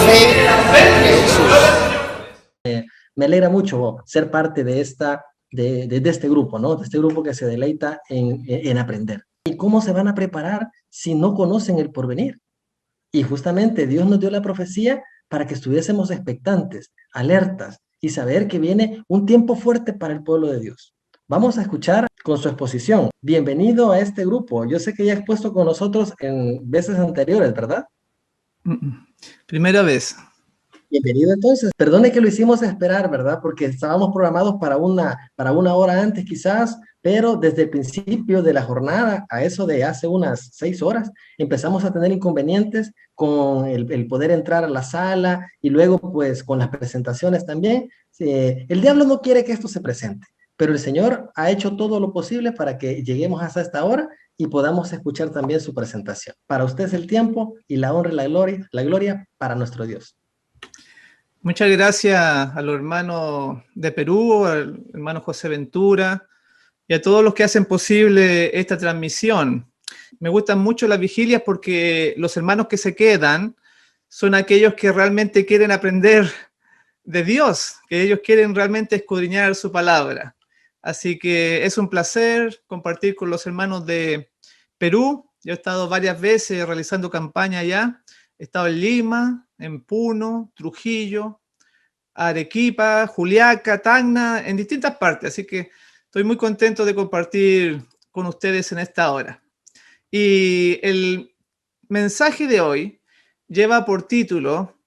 fe de Jesús. Me alegra mucho ser parte de este grupo, ¿no? De este grupo que se deleita en aprender. ¿Y cómo se van a preparar si no conocen el porvenir? Y justamente Dios nos dio la profecía para que estuviésemos expectantes, alertas y saber que viene un tiempo fuerte para el pueblo de Dios. Vamos a escuchar con su exposición. Bienvenido a este grupo. Yo sé que ya ha expuesto con nosotros en veces anteriores, ¿verdad? Primera vez. Bienvenido entonces. Perdone que lo hicimos esperar, ¿verdad? Porque estábamos programados para una hora antes quizás, pero desde el principio de la jornada, a eso de hace unas 6 horas, empezamos a tener inconvenientes con el poder entrar a la sala y luego pues con las presentaciones también. El diablo no quiere que esto se presente, pero el Señor ha hecho todo lo posible para que lleguemos hasta esta hora y podamos escuchar también su presentación. Para usted es el tiempo y la honra y la gloria para nuestro Dios. Muchas gracias a los hermanos de Perú, al hermano José Ventura y a todos los que hacen posible esta transmisión. Me gustan mucho las vigilias porque los hermanos que se quedan son aquellos que realmente quieren aprender de Dios, que ellos quieren realmente escudriñar su palabra. Así que es un placer compartir con los hermanos de Perú. Yo he estado varias veces realizando campaña allá. He estado en Lima, en Puno, Trujillo, Arequipa, Juliaca, Tacna, en distintas partes. Así que estoy muy contento de compartir con ustedes en esta hora. Y el mensaje de hoy lleva por título: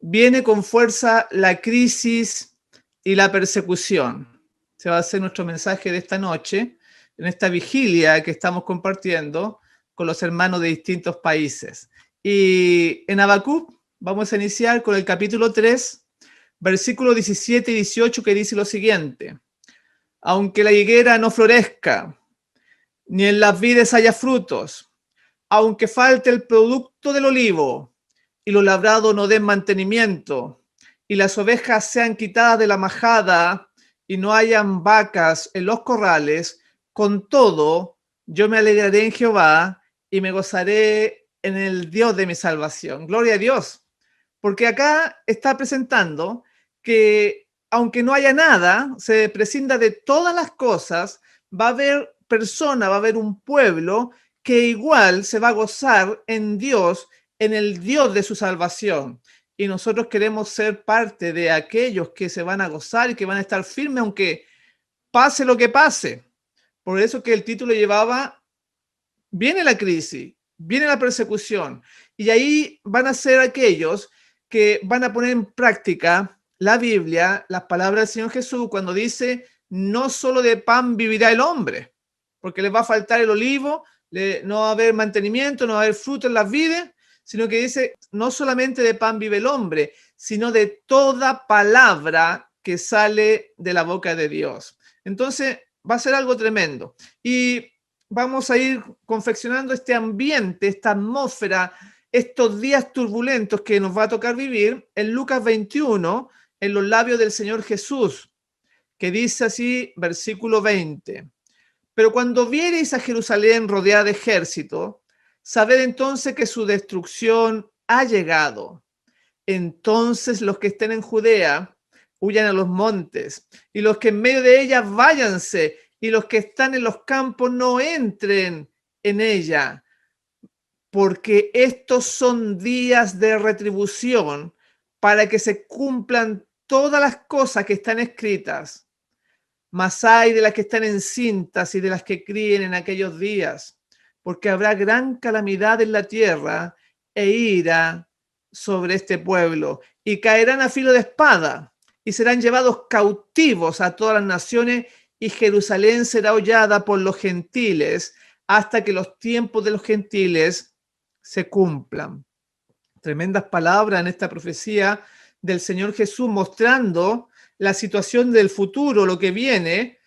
Viene con fuerza la crisis y la persecución. Se va a hacer nuestro mensaje de esta noche, en esta vigilia que estamos compartiendo con los hermanos de distintos países. Y en Habacuc vamos a iniciar con el capítulo 3, versículos 17 y 18, que dice lo siguiente: aunque la higuera no florezca, ni en las vides haya frutos, aunque falte el producto del olivo, y los labrados no den mantenimiento, y las ovejas sean quitadas de la majada, y no hayan vacas en los corrales, con todo yo me alegraré en Jehová, y me gozaré en el Dios de mi salvación. Gloria a Dios. Porque acá está presentando que aunque no haya nada, se prescinda de todas las cosas, va a haber persona, va a haber un pueblo que igual se va a gozar en Dios, en el Dios de su salvación. Y nosotros queremos ser parte de aquellos que se van a gozar y que van a estar firmes aunque pase lo que pase. Por eso que el título llevaba: viene la crisis, viene la persecución. Y ahí van a ser aquellos que van a poner en práctica la Biblia, las palabras del Señor Jesús, cuando dice: no solo de pan vivirá el hombre, porque les va a faltar el olivo, no va a haber mantenimiento, no va a haber fruto en las vides, sino que dice: no solamente de pan vive el hombre, sino de toda palabra que sale de la boca de Dios. Entonces va a ser algo tremendo. Y vamos a ir confeccionando este ambiente, esta atmósfera, estos días turbulentos que nos va a tocar vivir en Lucas 21, en los labios del Señor Jesús, que dice así, versículo 20: pero cuando viereis a Jerusalén rodeada de ejército, sabed entonces que su destrucción ha llegado. Entonces los que estén en Judea huyan a los montes, y los que en medio de ella váyanse, y los que están en los campos no entren en ella, porque estos son días de retribución para que se cumplan todas las cosas que están escritas. Mas hay de las que están encintas y de las que críen en aquellos días, porque habrá gran calamidad en la tierra e ira sobre este pueblo, y caerán a filo de espada, y serán llevados cautivos a todas las naciones, y Jerusalén será hollada por los gentiles, hasta que los tiempos de los gentiles se cumplan. Tremendas palabras en esta profecía del Señor Jesús, mostrando la situación del futuro, lo que viene,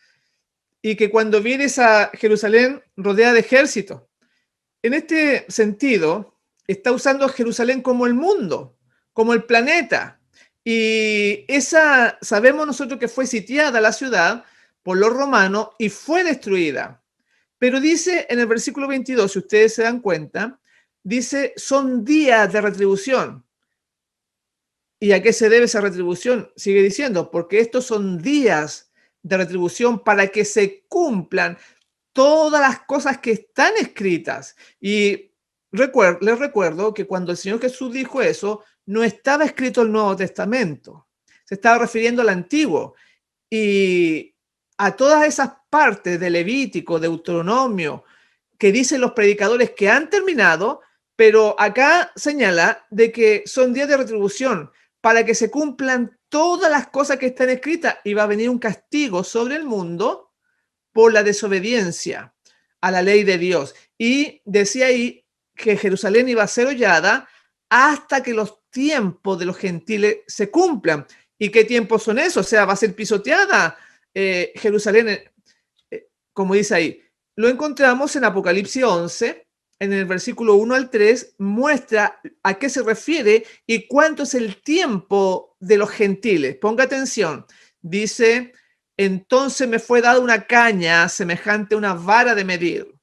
y que cuando vienes a Jerusalén rodeada de ejército. En este sentido, está usando a Jerusalén como el mundo, como el planeta. Y esa, sabemos nosotros que fue sitiada la ciudad por los romanos y fue destruida. Pero dice en el versículo 22, si ustedes se dan cuenta, dice: son días de retribución. ¿Y a qué se debe esa retribución? Sigue diciendo, porque estos son días de retribución para que se cumplan todas las cosas que están escritas. Y les recuerdo que cuando el Señor Jesús dijo eso, no estaba escrito el Nuevo Testamento, se estaba refiriendo al Antiguo. Y a todas esas partes de Levítico, Deuteronomio, que dicen los predicadores que han terminado, pero acá señala de que son días de retribución para que se cumplan todas las cosas que están escritas y va a venir un castigo sobre el mundo por la desobediencia a la ley de Dios. Y decía ahí que Jerusalén iba a ser hollada hasta que los tiempos de los gentiles se cumplan. ¿Y qué tiempos son esos? O sea, va a ser pisoteada Jerusalén, como dice ahí. Lo encontramos en Apocalipsis 11, en el versículo 1 al 3, muestra a qué se refiere y cuánto es el tiempo de los gentiles. Ponga atención. Dice, entonces me fue dada una caña semejante a una vara de medir.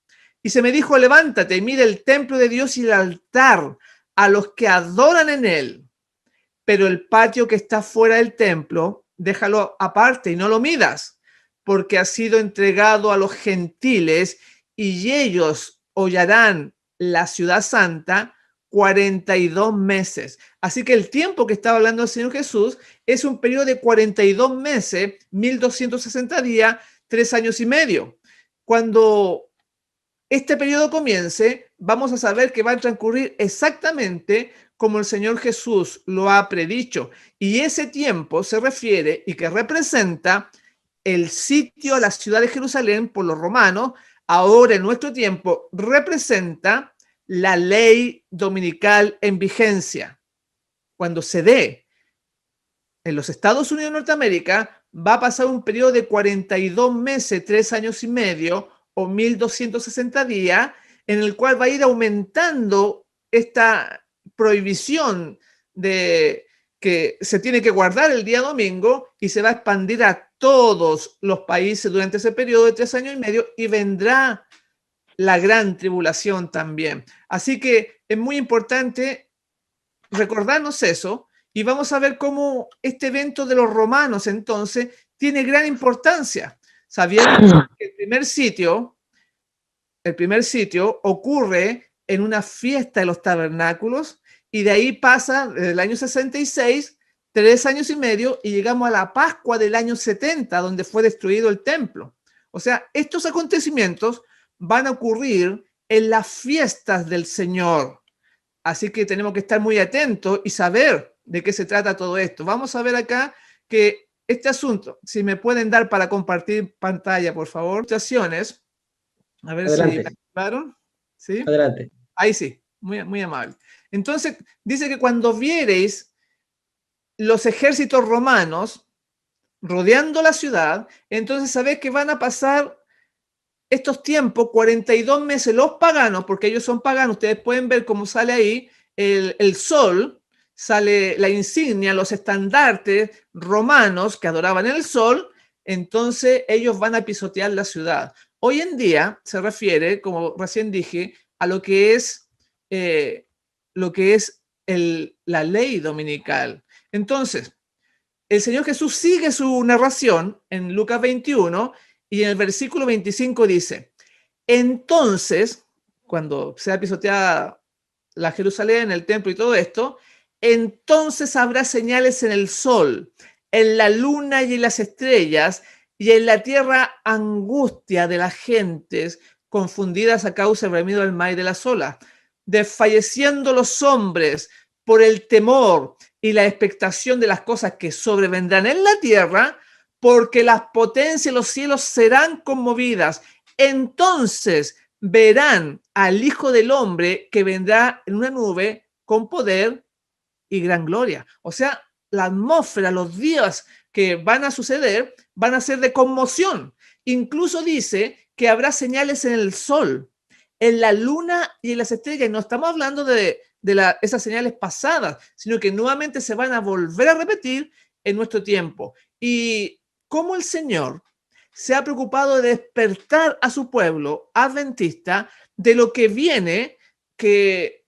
Y se me dijo, levántate y mira el templo de Dios y el altar a los que adoran en él. Pero el patio que está fuera del templo, déjalo aparte y no lo midas, porque ha sido entregado a los gentiles y ellos hollarán la ciudad santa 42 meses. Así que el tiempo que estaba hablando el Señor Jesús es un periodo de 42 meses, 1260 días, 3 años y medio. Cuando este periodo comience, vamos a saber que va a transcurrir exactamente como el Señor Jesús lo ha predicho. Y ese tiempo se refiere y que representa el sitio a la ciudad de Jerusalén por los romanos. Ahora en nuestro tiempo representa la ley dominical en vigencia. Cuando se dé en los Estados Unidos de Norteamérica, va a pasar un periodo de 42 meses, 3 años y medio o 1260 días, en el cual va a ir aumentando esta prohibición de que se tiene que guardar el día domingo y se va a expandir a todos los países durante ese periodo de 3 años y medio y vendrá la gran tribulación también. Así que es muy importante recordarnos eso y vamos a ver cómo este evento de los romanos entonces tiene gran importancia, sabiendo que el primer sitio ocurre en una fiesta de los tabernáculos y de ahí pasa desde el año 66, 3 años y medio y llegamos a la Pascua del año 70, donde fue destruido el templo. O sea, estos acontecimientos van a ocurrir en las fiestas del Señor. Así que tenemos que estar muy atentos y saber de qué se trata todo esto. Vamos a ver acá que este asunto, si me pueden dar para compartir pantalla, por favor, situaciones. A ver Adelante. si me aclararon. ¿Sí? Adelante. Ahí sí, muy, muy amable. Entonces, dice que cuando viereis los ejércitos romanos rodeando la ciudad, entonces sabéis que van a pasar estos tiempos, 42 meses, los paganos, porque ellos son paganos, ustedes pueden ver cómo sale ahí el sol, sale la insignia, los estandartes romanos que adoraban el sol, entonces ellos van a pisotear la ciudad. Hoy en día se refiere, como recién dije, a lo que es la ley dominical. Entonces, el Señor Jesús sigue su narración en Lucas 21 y en el versículo 25 dice, entonces, cuando sea pisoteada la Jerusalén, el templo y todo esto, entonces habrá señales en el sol, en la luna y en las estrellas, y en la tierra angustia de las gentes confundidas a causa del bramido del mar y de las olas, desfalleciendo los hombres por el temor y la expectación de las cosas que sobrevendrán en la tierra, porque las potencias de los cielos serán conmovidas. Entonces verán al Hijo del Hombre que vendrá en una nube con poder y gran gloria. O sea, la atmósfera, los días que van a suceder van a ser de conmoción. Incluso dice que habrá señales en el sol, en la luna y en las estrellas. Y no estamos hablando de esas señales pasadas, sino que nuevamente se van a volver a repetir en nuestro tiempo. Y cómo el Señor se ha preocupado de despertar a su pueblo adventista de lo que viene, que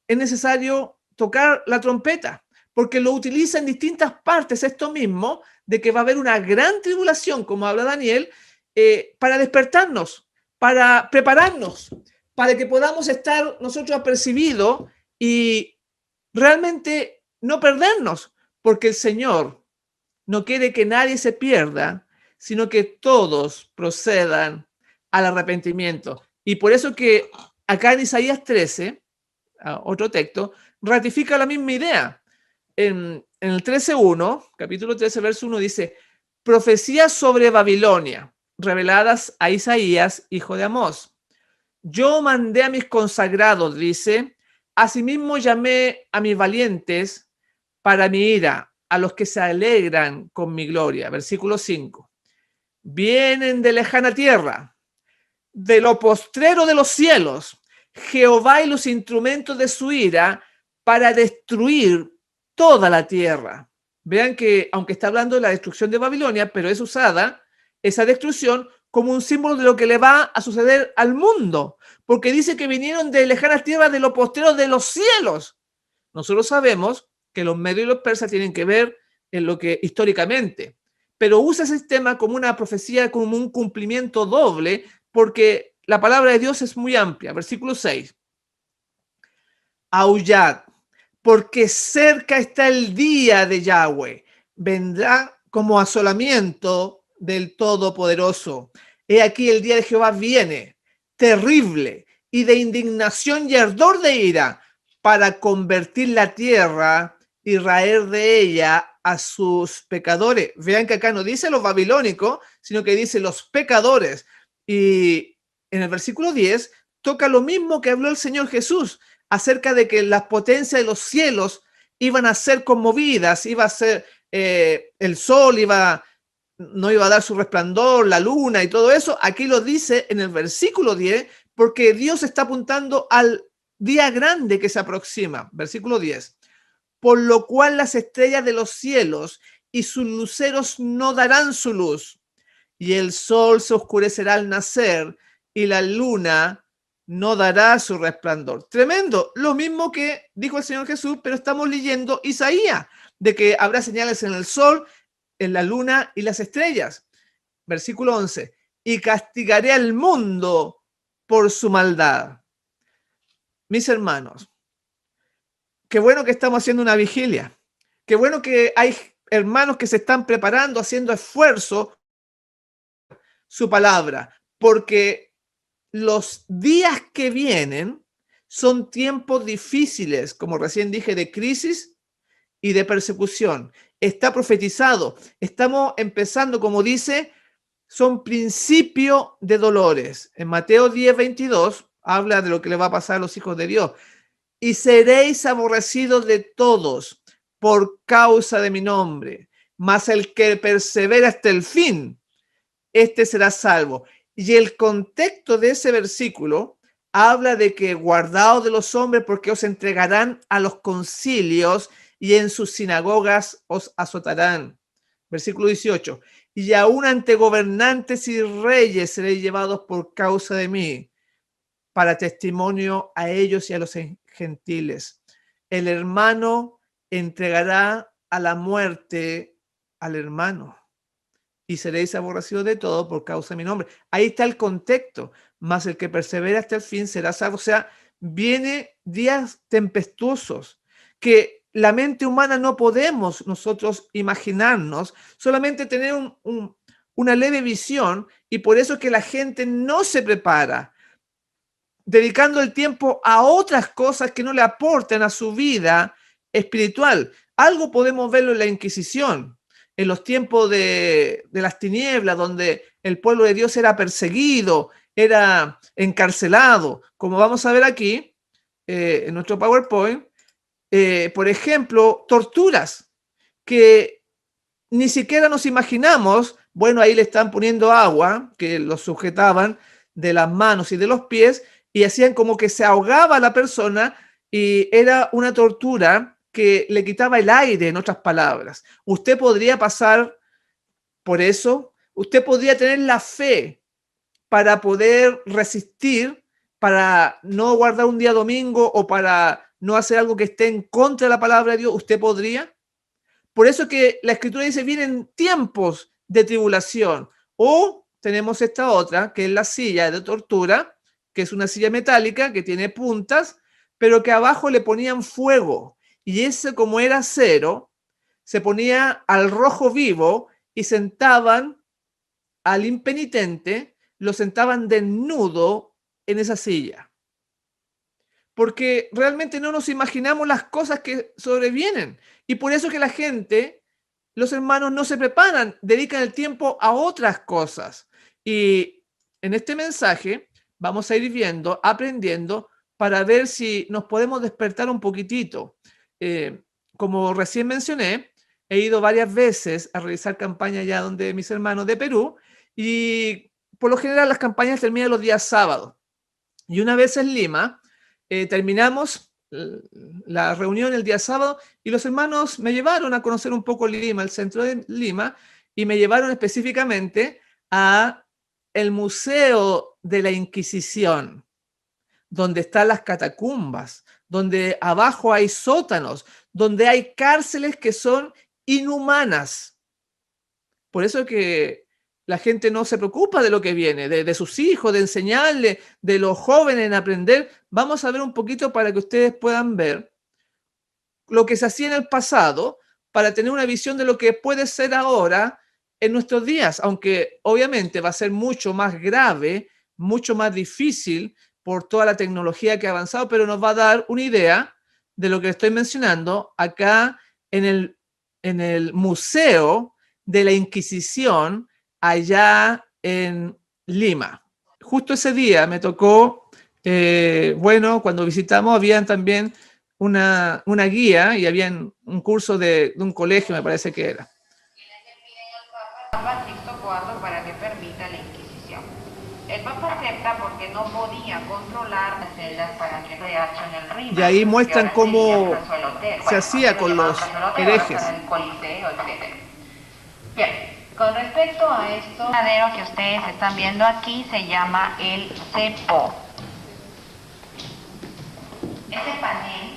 es necesario tocar la trompeta, porque lo utiliza en distintas partes esto mismo, de que va a haber una gran tribulación, como habla Daniel, para despertarnos, para prepararnos, para que podamos estar nosotros apercibidos y realmente no perdernos, porque el Señor no quiere que nadie se pierda, sino que todos procedan al arrepentimiento. Y por eso que acá en Isaías 13, otro texto, ratifica la misma idea. En el 13.1, capítulo 13, verso 1, dice, profecías sobre Babilonia, reveladas a Isaías, hijo de Amós. Yo mandé a mis consagrados, dice, asimismo llamé a mis valientes para mi ira, a los que se alegran con mi gloria. Versículo 5. Vienen de lejana tierra, de lo postrero de los cielos, Jehová y los instrumentos de su ira para destruir toda la tierra. Vean que, aunque está hablando de la destrucción de Babilonia, pero es usada esa destrucción como un símbolo de lo que le va a suceder al mundo, porque dice que vinieron de lejanas tierras, de lo postrero de los cielos. Nosotros sabemos que los medios y los persas tienen que ver en lo que históricamente, pero usa ese tema como una profecía, como un cumplimiento doble, porque la palabra de Dios es muy amplia. Versículo 6. Aullad, porque cerca está el día de Yahweh. Vendrá como asolamiento del Todopoderoso. He aquí el día de Jehová viene, terrible, y de indignación y ardor de ira, para convertir la tierra y raer de ella a sus pecadores. Vean que acá no dice los babilónicos, sino que dice los pecadores. Y en el versículo 10 toca lo mismo que habló el Señor Jesús acerca de que las potencias de los cielos iban a ser conmovidas, iba a ser el sol, no iba a dar su resplandor, la luna y todo eso. Aquí lo dice en el versículo 10, porque Dios está apuntando al día grande que se aproxima. Versículo 10. Por lo cual las estrellas de los cielos y sus luceros no darán su luz, y el sol se oscurecerá al nacer, y la luna no dará su resplandor. Tremendo, lo mismo que dijo el Señor Jesús, pero estamos leyendo Isaías, de que habrá señales en el sol, en la luna y las estrellas. Versículo 11, y castigaré al mundo por su maldad. Mis hermanos, qué bueno que estamos haciendo una vigilia, qué bueno que hay hermanos que se están preparando, haciendo esfuerzo, su palabra, porque los días que vienen son tiempos difíciles, como recién dije, de crisis y de persecución. Está profetizado. Estamos empezando, como dice, son principio de dolores. En Mateo 10:22 habla de lo que le va a pasar a los hijos de Dios. Y seréis aborrecidos de todos por causa de mi nombre, mas el que persevera hasta el fin, este será salvo. Y el contexto de ese versículo habla de que guardaos de los hombres porque os entregarán a los concilios y en sus sinagogas os azotarán. Versículo 18. Y aún ante gobernantes y reyes seréis llevados por causa de mí, para testimonio a ellos y a los gentiles. El hermano entregará a la muerte al hermano, y seréis aborrecidos de todo por causa de mi nombre. Ahí está el contexto. Mas el que persevera hasta el fin será salvo. O sea, viene días tempestuosos que la mente humana no podemos nosotros imaginarnos, solamente tener una leve visión, y por eso es que la gente no se prepara, dedicando el tiempo a otras cosas que no le aportan a su vida espiritual. Algo podemos verlo en la Inquisición, en los tiempos de las tinieblas, donde el pueblo de Dios era perseguido, era encarcelado, como vamos a ver aquí en nuestro PowerPoint. Por ejemplo, torturas que ni siquiera nos imaginamos. Bueno, ahí le están poniendo agua, que los sujetaban de las manos y de los pies, y hacían como que se ahogaba la persona, y era una tortura que le quitaba el aire, en otras palabras. Usted podría pasar por eso, usted podría tener la fe para poder resistir, para no guardar un día domingo o para no hacer algo que esté en contra de la palabra de Dios, ¿usted podría? Por eso que la Escritura dice, vienen tiempos de tribulación. O tenemos esta otra, que es la silla de tortura, que es una silla metálica que tiene puntas, pero que abajo le ponían fuego. Y ese, como era acero, se ponía al rojo vivo y sentaban al impenitente, lo sentaban desnudo en esa silla. Porque realmente no nos imaginamos las cosas que sobrevienen. Y por eso que la gente, los hermanos no se preparan, dedican el tiempo a otras cosas. Y en este mensaje vamos a ir viendo, aprendiendo, para ver si nos podemos despertar un poquitito. Como recién mencioné, he ido varias veces a realizar campañas ya donde mis hermanos de Perú, y por lo general las campañas terminan los días sábados. Y una vez en Lima, terminamos la reunión el día sábado y los hermanos me llevaron a conocer un poco Lima, el centro de Lima, y me llevaron específicamente a el Museo de la Inquisición, donde están las catacumbas, donde abajo hay sótanos, donde hay cárceles que son inhumanas. Por eso que la gente no se preocupa de lo que viene, de sus hijos, de enseñarle, de los jóvenes en aprender. Vamos a ver un poquito para que ustedes puedan ver lo que se hacía en el pasado para tener una visión de lo que puede ser ahora en nuestros días, aunque obviamente va a ser mucho más grave, mucho más difícil por toda la tecnología que ha avanzado, pero nos va a dar una idea de lo que estoy mencionando acá en el Museo de la Inquisición allá en Lima. Justo ese día me tocó, bueno, cuando visitamos habían también una guía y había un curso de un colegio, me parece que era. Papa Sixto IV para que permita la Inquisición. El Papa acepta porque no podía controlar las celdas para que se hacho en el Rímac. Y ahí muestran cómo se hacía con los herejes. Bien, con respecto a esto, el madero que ustedes están viendo aquí se llama el cepo. Este panel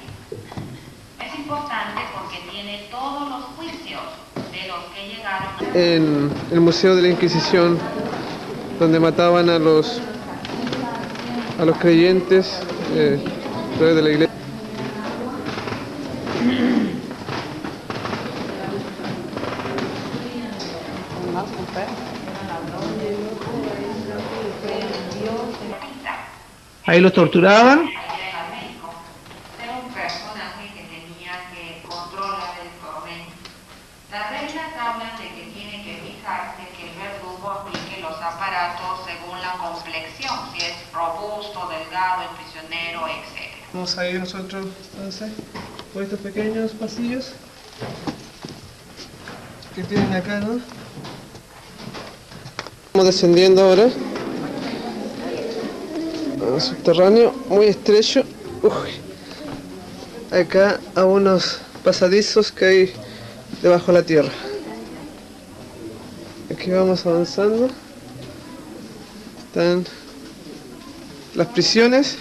es importante porque tiene todos los juicios de los que llegaron. En el Museo de la Inquisición, donde mataban a los creyentes a través de la iglesia. Ahí los torturaban. Era un personaje que tenía que controlar el tormento. Las reglas hablan de que tiene que fijarse que el verdugo aplique los aparatos según la complexión, si es robusto, delgado, el prisionero, etc. Vamos a ir nosotros entonces por estos pequeños pasillos que tienen acá, ¿no? Estamos descendiendo ahora a un subterráneo muy estrecho. Acá a unos pasadizos que hay debajo de la tierra. Aquí vamos avanzando. Están las prisiones,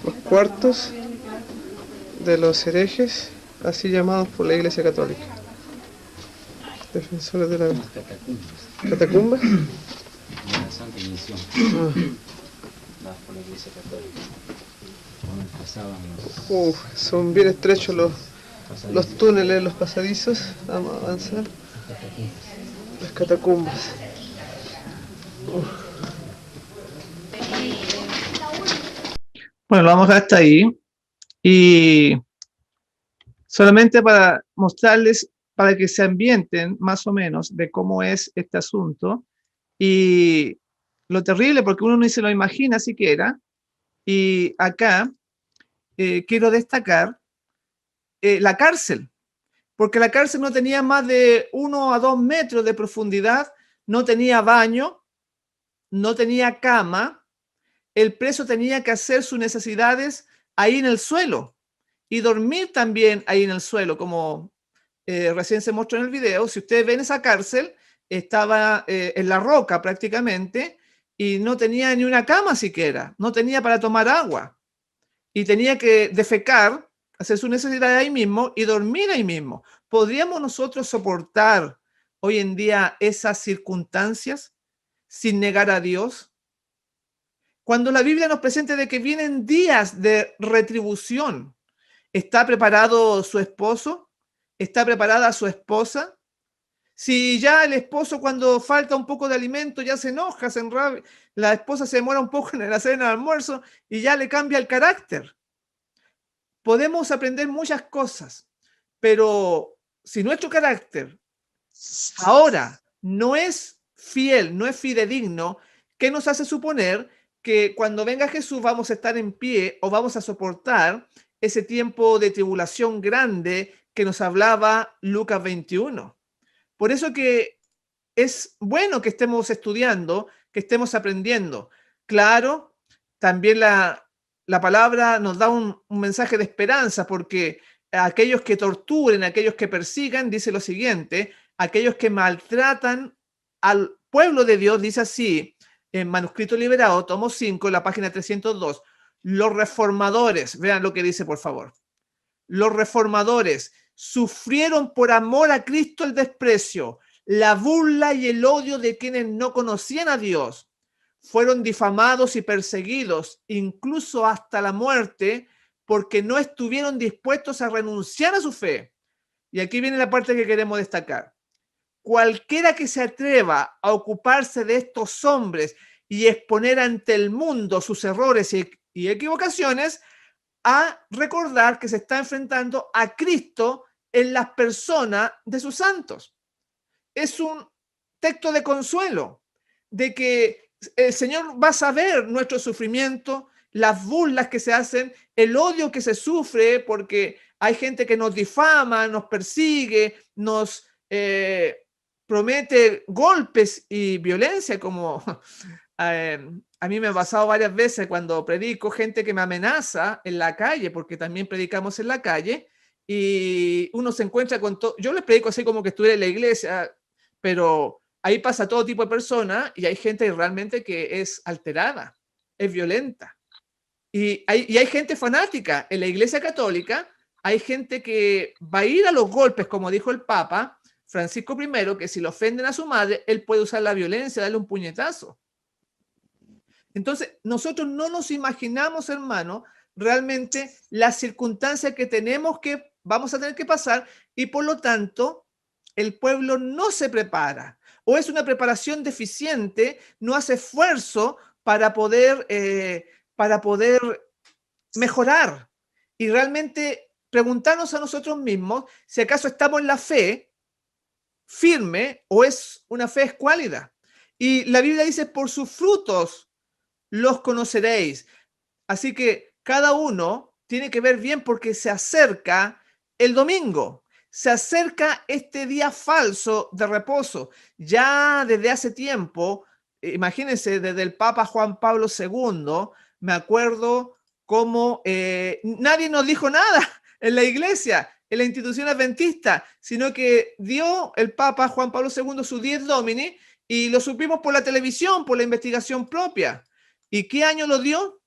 los cuartos de los herejes, así llamados por la Iglesia Católica. Defensores de la catacumba. De la Santa Inquisición, dadas por la Iglesia Católica, cuando empezaban los Son bien estrechos los pasadizos. túneles, los pasadizos. Vamos a avanzar. Las catacumbas. Bueno, lo vamos a dejar hasta ahí. Y solamente para mostrarles, para que se ambienten más o menos de cómo es este asunto. Y lo terrible, porque uno ni se lo imagina siquiera. Y acá quiero destacar la cárcel, porque la cárcel no tenía más de 1 a 2 metros de profundidad, no tenía baño, no tenía cama. El preso tenía que hacer sus necesidades ahí en el suelo y dormir también ahí en el suelo, como recién se mostró en el video. Si ustedes ven esa cárcel, estaba en la roca prácticamente y no tenía ni una cama siquiera, no tenía para tomar agua. y tenía que defecar, hacer su necesidad ahí mismo y dormir ahí mismo. ¿Podríamos nosotros soportar hoy en día esas circunstancias sin negar a Dios? Cuando la Biblia nos presenta de que vienen días de retribución, ¿está preparado su esposo? ¿Está preparada su esposa? Si ya el esposo cuando falta un poco de alimento ya se enoja, se enrabia, la esposa se demora un poco en hacer el almuerzo y ya le cambia el carácter. Podemos aprender muchas cosas, pero si nuestro carácter ahora no es fiel, no es fidedigno, ¿qué nos hace suponer que cuando venga Jesús vamos a estar en pie o vamos a soportar ese tiempo de tribulación grande que nos hablaba Lucas 21? Por eso que es bueno que estemos estudiando, que estemos aprendiendo. Claro, también la palabra nos da un mensaje de esperanza, porque aquellos que torturen, aquellos que persigan, dice lo siguiente: aquellos que maltratan al pueblo de Dios, dice así, en Manuscrito Liberado, tomo 5, la página 302, los reformadores, vean lo que dice, por favor. Los reformadores sufrieron por amor a Cristo el desprecio, la burla y el odio de quienes no conocían a Dios. Fueron difamados y perseguidos, incluso hasta la muerte, porque no estuvieron dispuestos a renunciar a su fe. Y aquí viene la parte que queremos destacar. Cualquiera que se atreva a ocuparse de estos hombres y exponer ante el mundo sus errores y equivocaciones, a recordar que se está enfrentando a Cristo en las personas de sus santos. Es un texto de consuelo, de que el Señor va a saber nuestro sufrimiento, las burlas que se hacen, el odio que se sufre, porque hay gente que nos difama, nos persigue, nos promete golpes y violencia, como a mí me ha pasado varias veces cuando predico, gente que me amenaza en la calle, porque también predicamos en la calle, y uno se encuentra con todo. Yo les predico así como que estuviera en la iglesia, pero ahí pasa todo tipo de personas y hay gente realmente que es alterada, es violenta. Y hay gente fanática. En la iglesia católica hay gente que va a ir a los golpes, como dijo el Papa Francisco I, que si le ofenden a su madre, él puede usar la violencia, darle un puñetazo. Entonces, nosotros no nos imaginamos, hermano, realmente las circunstancias que vamos a tener que pasar, y por lo tanto, el pueblo no se prepara, o es una preparación deficiente, no hace esfuerzo para poder mejorar y realmente preguntarnos a nosotros mismos si acaso estamos en la fe firme o es una fe escuálida. Y la Biblia dice: por sus frutos los conoceréis. Así que cada uno tiene que ver bien, porque se acerca el domingo, se acerca este día falso de reposo. Ya desde hace tiempo, imagínense, desde el Papa Juan Pablo II, me acuerdo cómo nadie nos dijo nada en la iglesia, en la institución adventista, sino que dio el Papa Juan Pablo II su Dies Domini y lo supimos por la televisión, por la investigación propia. ¿Y qué año lo dio?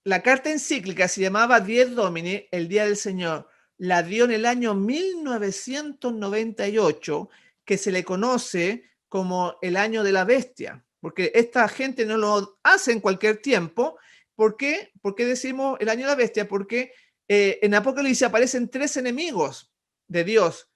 La carta encíclica se llamaba Dies Domini, el Día del Señor. La dio en el año 1998, que se le conoce como el año de la bestia, porque esta gente no lo hace en cualquier tiempo. ¿Por qué? ¿Por qué decimos el año de la bestia? Porque en Apocalipsis aparecen 3 enemigos de Dios: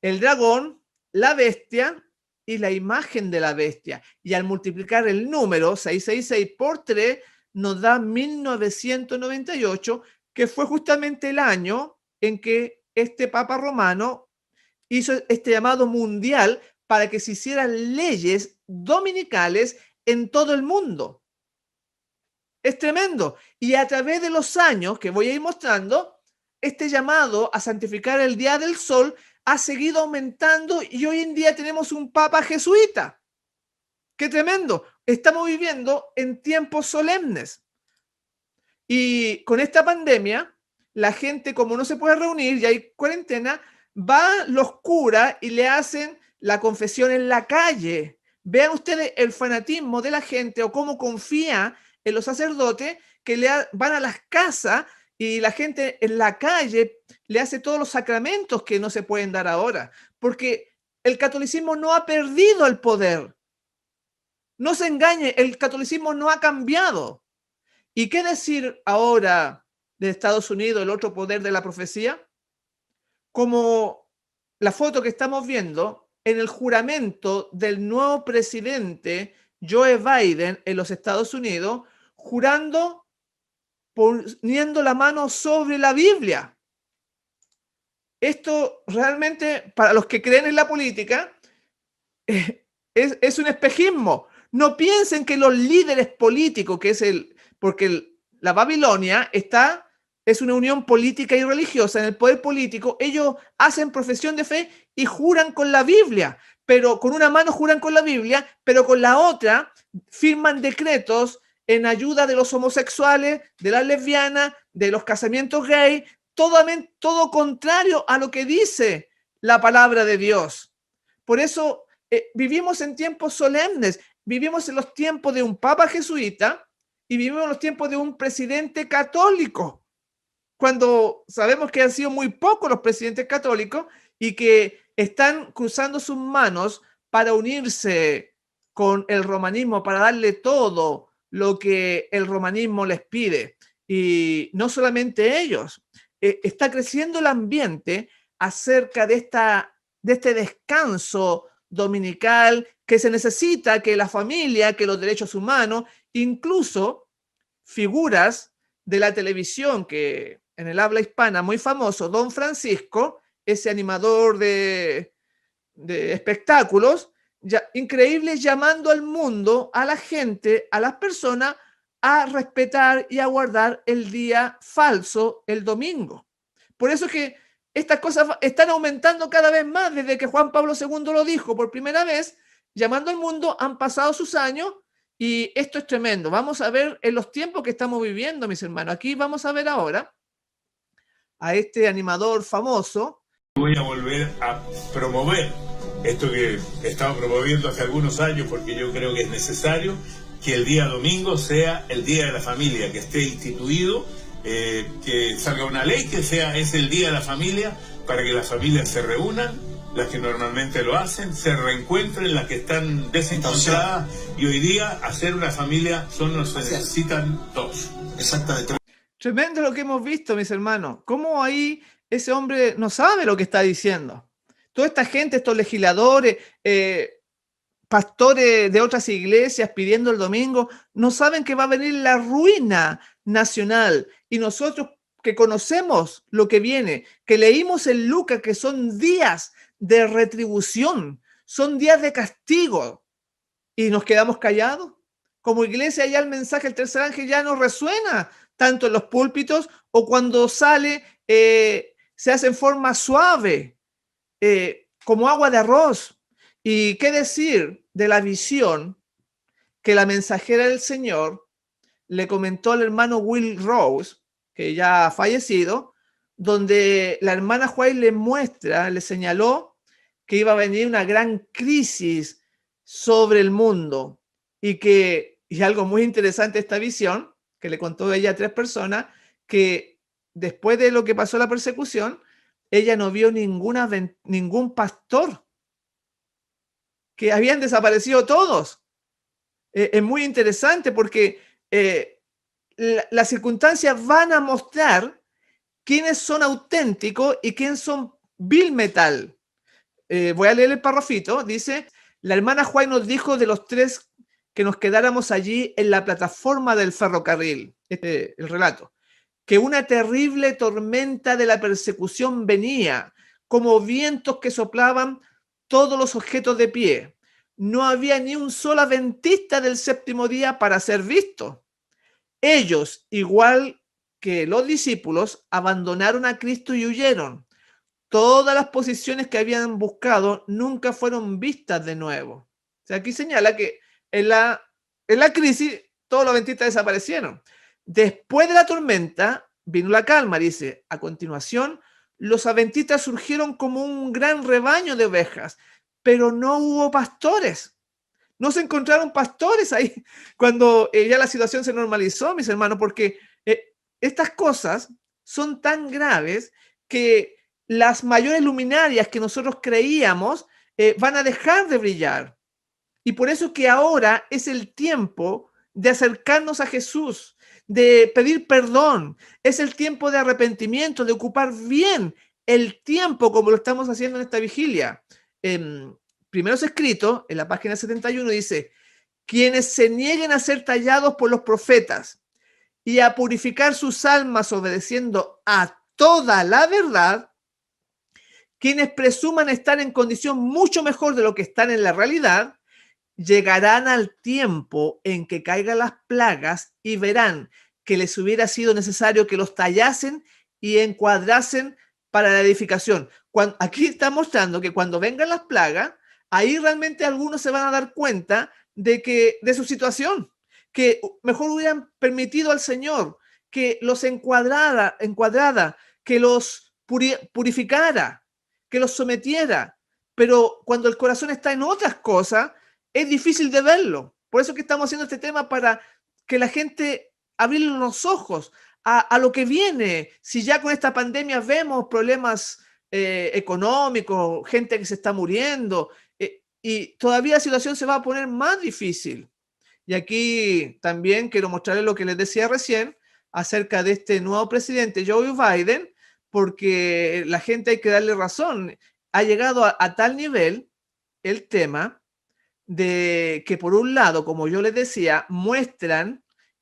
el dragón, la bestia y la imagen de la bestia. Y al multiplicar el número 666 por 3 nos da 1998, que fue justamente el año en que este Papa romano hizo este llamado mundial para que se hicieran leyes dominicales en todo el mundo. Es tremendo. Y a través de los años que voy a ir mostrando, este llamado a santificar el día del sol ha seguido aumentando y hoy en día tenemos un papa jesuita. ¡Qué tremendo! Estamos viviendo en tiempos solemnes. Y con esta pandemia, la gente, como no se puede reunir y hay cuarentena, va los curas y le hacen la confesión en la calle. Vean ustedes el fanatismo de la gente o cómo confía en los sacerdotes, que van a las casas y la gente en la calle le hace todos los sacramentos que no se pueden dar ahora, porque el catolicismo no ha perdido el poder. No se engañe, el catolicismo no ha cambiado. ¿Y qué decir ahora de Estados Unidos, el otro poder de la profecía? Como la foto que estamos viendo, en el juramento del nuevo presidente Joe Biden en los Estados Unidos, jurando, poniendo la mano sobre la Biblia. Esto realmente, para los que creen en la política, es un espejismo. No piensen que los líderes políticos, porque la Babilonia es una unión política y religiosa en el poder político, ellos hacen profesión de fe y juran con la Biblia, pero con una mano juran con la Biblia, pero con la otra firman decretos en ayuda de los homosexuales, de las lesbianas, de los casamientos gay, todo contrario a lo que dice la palabra de Dios. Por eso vivimos en tiempos solemnes, vivimos en los tiempos de un papa jesuita y vivimos en los tiempos de un presidente católico, cuando sabemos que han sido muy pocos los presidentes católicos y que están cruzando sus manos para unirse con el romanismo, para darle todo lo que el romanismo les pide. Y no solamente ellos, está creciendo el ambiente acerca de este descanso dominical que se necesita, que la familia, que los derechos humanos, incluso figuras de la televisión que en el habla hispana muy famoso, Don Francisco, ese animador de espectáculos, increíble, llamando al mundo, a la gente, a las personas, a respetar y a guardar el día falso, el domingo. Por eso que estas cosas están aumentando cada vez más desde que Juan Pablo II lo dijo por primera vez, llamando al mundo. Han pasado sus años y esto es tremendo. Vamos a ver en los tiempos que estamos viviendo, mis hermanos. Aquí vamos a ver ahora a este animador famoso. Voy a volver a promover esto que he estado promoviendo hace algunos años, porque yo creo que es necesario que el día domingo sea el Día de la Familia, que esté instituido, que salga una ley que es el Día de la Familia, para que las familias se reúnan, las que normalmente lo hacen, se reencuentren, las que están desencontradas, y hoy día hacer una familia se necesitan dos. Exactamente. Tremendo lo que hemos visto, mis hermanos. Cómo ahí ese hombre no sabe lo que está diciendo. Toda esta gente, estos legisladores, pastores de otras iglesias pidiendo el domingo, no saben que va a venir la ruina nacional. Y nosotros que conocemos lo que viene, que leímos en Lucas que son días de retribución, son días de castigo, y nos quedamos callados. Como iglesia ya el mensaje del tercer ángel ya no resuena tanto en los púlpitos, o cuando sale se hace en forma suave, como agua de arroz. Y qué decir de la visión que la mensajera del Señor le comentó al hermano Will Rose, que ya ha fallecido, donde la hermana White le señaló que iba a venir una gran crisis sobre el mundo, y algo muy interesante esta visión, que le contó ella a 3 personas, que después de lo que pasó la persecución, ella no vio ningún pastor, que habían desaparecido todos. Es muy interesante porque las circunstancias van a mostrar quiénes son auténticos y quiénes son Bill Metal. Voy a leer el parrafito. Dice: la hermana Juan nos dijo de los 3 que nos quedáramos allí en la plataforma del ferrocarril, el relato, que una terrible tormenta de la persecución venía, como vientos que soplaban todos los objetos de pie. No había ni un solo adventista del séptimo día para ser visto. Ellos, igual que los discípulos, abandonaron a Cristo y huyeron. Todas las posiciones que habían buscado nunca fueron vistas de nuevo. O sea, aquí señala que en la crisis todos los adventistas desaparecieron. Después de la tormenta vino la calma, dice. A continuación, los adventistas surgieron como un gran rebaño de ovejas, pero no hubo pastores. No se encontraron pastores ahí cuando ya la situación se normalizó, mis hermanos, porque estas cosas son tan graves que las mayores luminarias que nosotros creíamos van a dejar de brillar. Y por eso que ahora es el tiempo de acercarnos a Jesús, de pedir perdón. Es el tiempo de arrepentimiento, de ocupar bien el tiempo como lo estamos haciendo en esta vigilia. Primero es escrito, en la página 71 dice, quienes se nieguen a ser tallados por los profetas y a purificar sus almas obedeciendo a toda la verdad, quienes presuman estar en condición mucho mejor de lo que están en la realidad, llegarán al tiempo en que caigan las plagas y verán que les hubiera sido necesario que los tallasen y encuadrasen para la edificación. Aquí está mostrando que cuando vengan las plagas, ahí realmente algunos se van a dar cuenta de su situación, que mejor hubieran permitido al Señor que los encuadrara, que los purificara, que los sometiera. Pero cuando el corazón está en otras cosas, es difícil de verlo. Por eso que estamos haciendo este tema, para que la gente abrir los ojos a lo que viene. Si ya con esta pandemia vemos problemas económicos, gente que se está muriendo, y todavía la situación se va a poner más difícil. Y aquí también quiero mostrarles lo que les decía recién acerca de este nuevo presidente, Joe Biden, porque la gente hay que darle razón. Ha llegado a tal nivel el tema de que, por un lado, como yo les decía,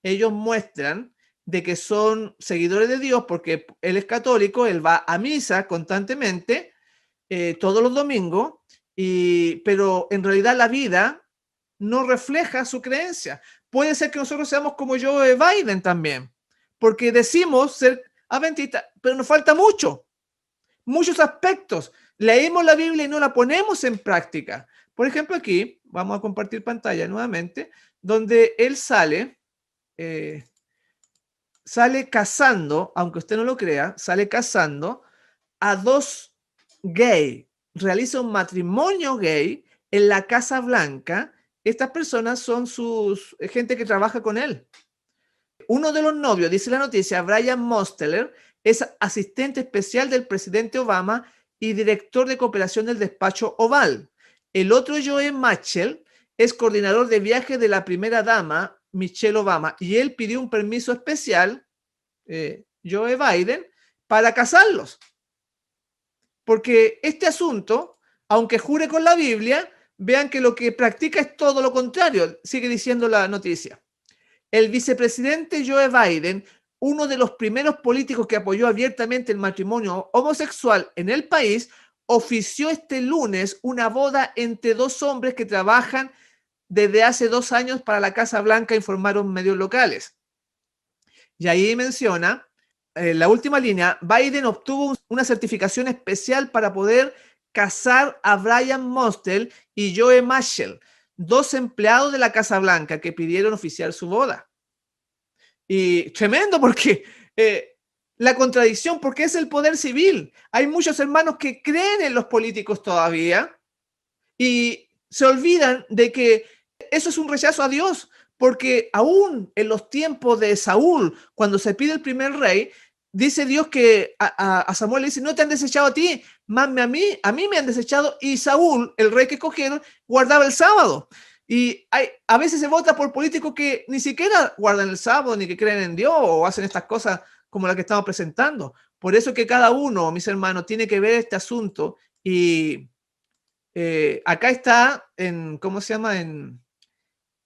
ellos muestran de que son seguidores de Dios, porque él es católico, él va a misa constantemente todos los domingos, pero en realidad la vida no refleja su creencia. Puede ser que nosotros seamos como Joe Biden también, porque decimos ser adventistas, pero nos falta muchos aspectos. Leemos la Biblia y no la ponemos en práctica. Por ejemplo, aquí vamos a compartir pantalla nuevamente, donde él sale casando, aunque usted no lo crea, sale casando a dos gays. Realiza un matrimonio gay en la Casa Blanca. Estas personas son gente que trabaja con él. Uno de los novios, dice la noticia, Brian Mosteller, es asistente especial del presidente Obama y director de cooperación del despacho Oval. El otro, Joe Mitchell, es coordinador de viajes de la primera dama, Michelle Obama, y él pidió un permiso especial, Joe Biden, para casarlos. Porque este asunto, aunque jure con la Biblia, vean que lo que practica es todo lo contrario, sigue diciendo la noticia. El vicepresidente Joe Biden, uno de los primeros políticos que apoyó abiertamente el matrimonio homosexual en el país, ofició este lunes una boda entre dos hombres que trabajan desde hace 2 años para la Casa Blanca, informaron medios locales. Y ahí menciona, la última línea, Biden obtuvo una certificación especial para poder casar a Brian Mosteller y Joe Mitchell, 2 empleados de la Casa Blanca que pidieron oficiar su boda. Y tremendo, porque la contradicción, porque es el poder civil. Hay muchos hermanos que creen en los políticos todavía y se olvidan de que eso es un rechazo a Dios, porque aún en los tiempos de Saúl, cuando se pide el primer rey, dice Dios que a Samuel le dice, no te han desechado a ti, más a mí me han desechado. Y Saúl, el rey que escogieron, guardaba el sábado. Y a veces se vota por políticos que ni siquiera guardan el sábado, ni que creen en Dios, o hacen estas cosas como las que estamos presentando. Por eso que cada uno, mis hermanos, tiene que ver este asunto. Y acá está ¿cómo se llama?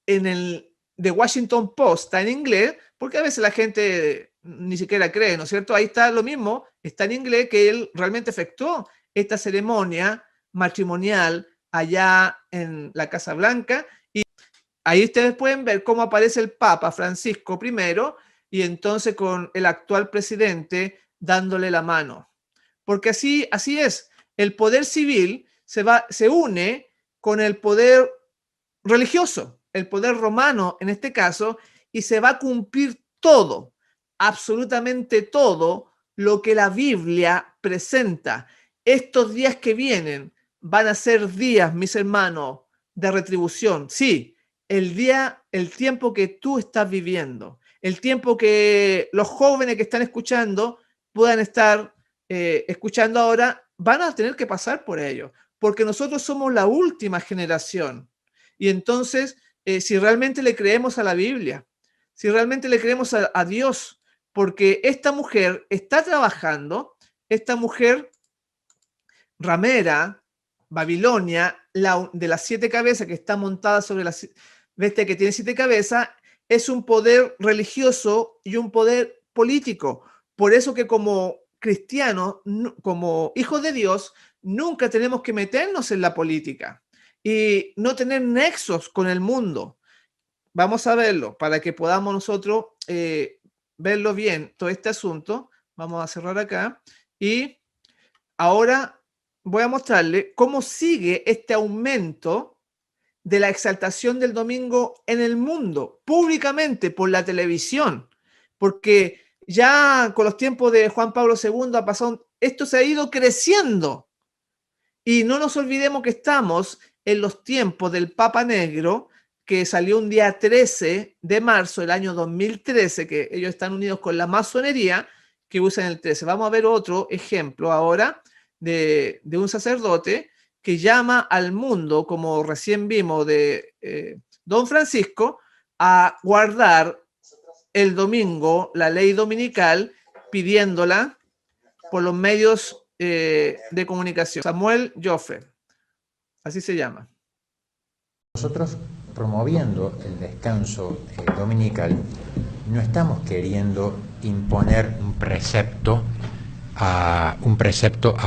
En el The Washington Post, está en inglés, porque a veces la gente ni siquiera cree, ¿no es cierto? Ahí está lo mismo, está en inglés, que él realmente efectuó esta ceremonia matrimonial allá en la Casa Blanca, y ahí ustedes pueden ver cómo aparece el Papa Francisco I, y entonces con el actual presidente dándole la mano. Porque así es, el poder civil se une con el poder religioso, el poder romano en este caso, y se va a cumplir todo, absolutamente todo lo que la Biblia presenta. Estos días que vienen van a ser días, mis hermanos, de retribución. Sí, el tiempo que tú estás viviendo, el tiempo que los jóvenes que están escuchando puedan estar escuchando ahora, van a tener que pasar por ello, porque nosotros somos la última generación. Y entonces, si realmente le creemos a la Biblia, si realmente le creemos a Dios, porque esta mujer está trabajando, esta mujer ramera, Babilonia, de las 7 cabezas que está montada sobre la bestia que tiene 7 cabezas, es un poder religioso y un poder político. Por eso que como cristianos, como hijos de Dios, nunca tenemos que meternos en la política y no tener nexos con el mundo. Vamos a verlo para que podamos nosotros verlo bien, todo este asunto. Vamos a cerrar acá y ahora voy a mostrarle cómo sigue este aumento de la exaltación del domingo en el mundo, públicamente por la televisión, porque ya con los tiempos de Juan Pablo II ha pasado, esto se ha ido creciendo. Y no nos olvidemos que estamos en los tiempos del Papa Negro, que salió un día 13 de marzo del año 2013, que ellos están unidos con la masonería, que usan el 13. Vamos a ver otro ejemplo ahora de un sacerdote que llama al mundo, como recién vimos de Don Francisco, a guardar el domingo, la ley dominical, pidiéndola por los medios de comunicación. Samuel Joffre, así se llama. Nosotros, promoviendo el descanso dominical, no estamos queriendo imponer un precepto a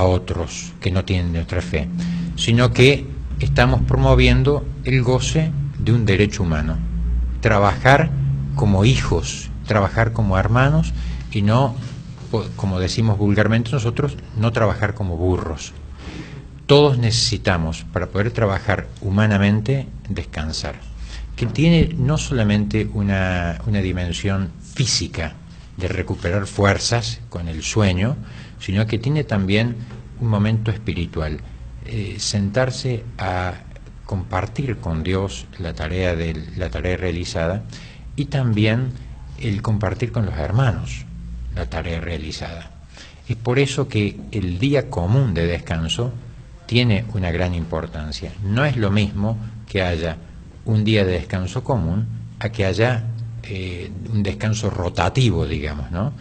otros que no tienen nuestra fe, sino que estamos promoviendo el goce de un derecho humano, trabajar como hijos, trabajar como hermanos y no, como decimos vulgarmente nosotros, no trabajar como burros. Todos necesitamos, para poder trabajar humanamente, descansar, que tiene no solamente una dimensión física de recuperar fuerzas con el sueño, sino que tiene también un momento espiritual, sentarse a compartir con Dios la tarea realizada y también el compartir con los hermanos la tarea realizada. Es por eso que el día común de descanso tiene una gran importancia. No es lo mismo que haya un día de descanso común a que haya un descanso rotativo, digamos, ¿no?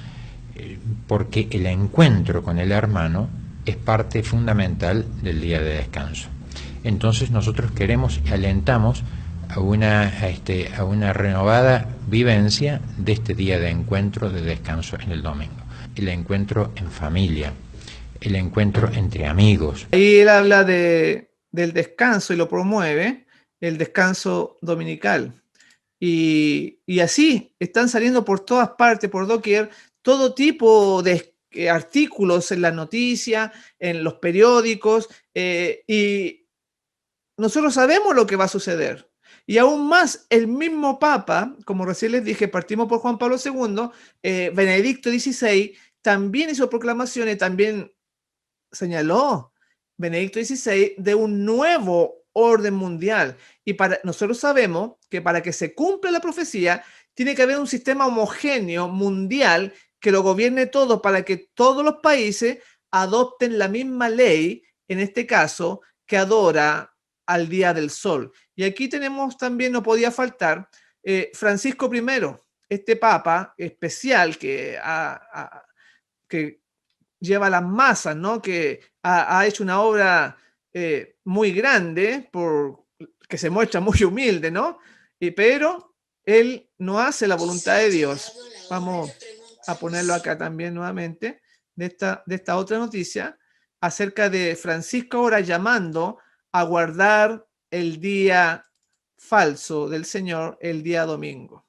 Porque el encuentro con el hermano es parte fundamental del día de descanso. Entonces nosotros queremos y alentamos a una renovada vivencia de este día de encuentro, de descanso en el domingo. El encuentro en familia, el encuentro entre amigos. Ahí él habla del descanso y lo promueve, el descanso dominical. Y así están saliendo por todas partes, por doquier, todo tipo de artículos en las noticias, en los periódicos, y nosotros sabemos lo que va a suceder. Y aún más, el mismo Papa, como recién les dije, partimos por Juan Pablo II, Benedicto XVI, también hizo proclamaciones, también señaló Benedicto XVI de un nuevo orden mundial. Y nosotros sabemos que para que se cumpla la profecía, tiene que haber un sistema homogéneo mundial que lo gobierne todo para que todos los países adopten la misma ley, en este caso, que adora al día del sol. Y aquí tenemos también, no podía faltar, Francisco I, este papa especial que lleva las masas, ¿no? Que ha hecho una obra muy grande, que se muestra muy humilde, ¿no? Pero él no hace la voluntad de Dios. Vamos a ponerlo acá también nuevamente, de esta otra noticia, acerca de Francisco ahora llamando a guardar el día falso del Señor, el día domingo.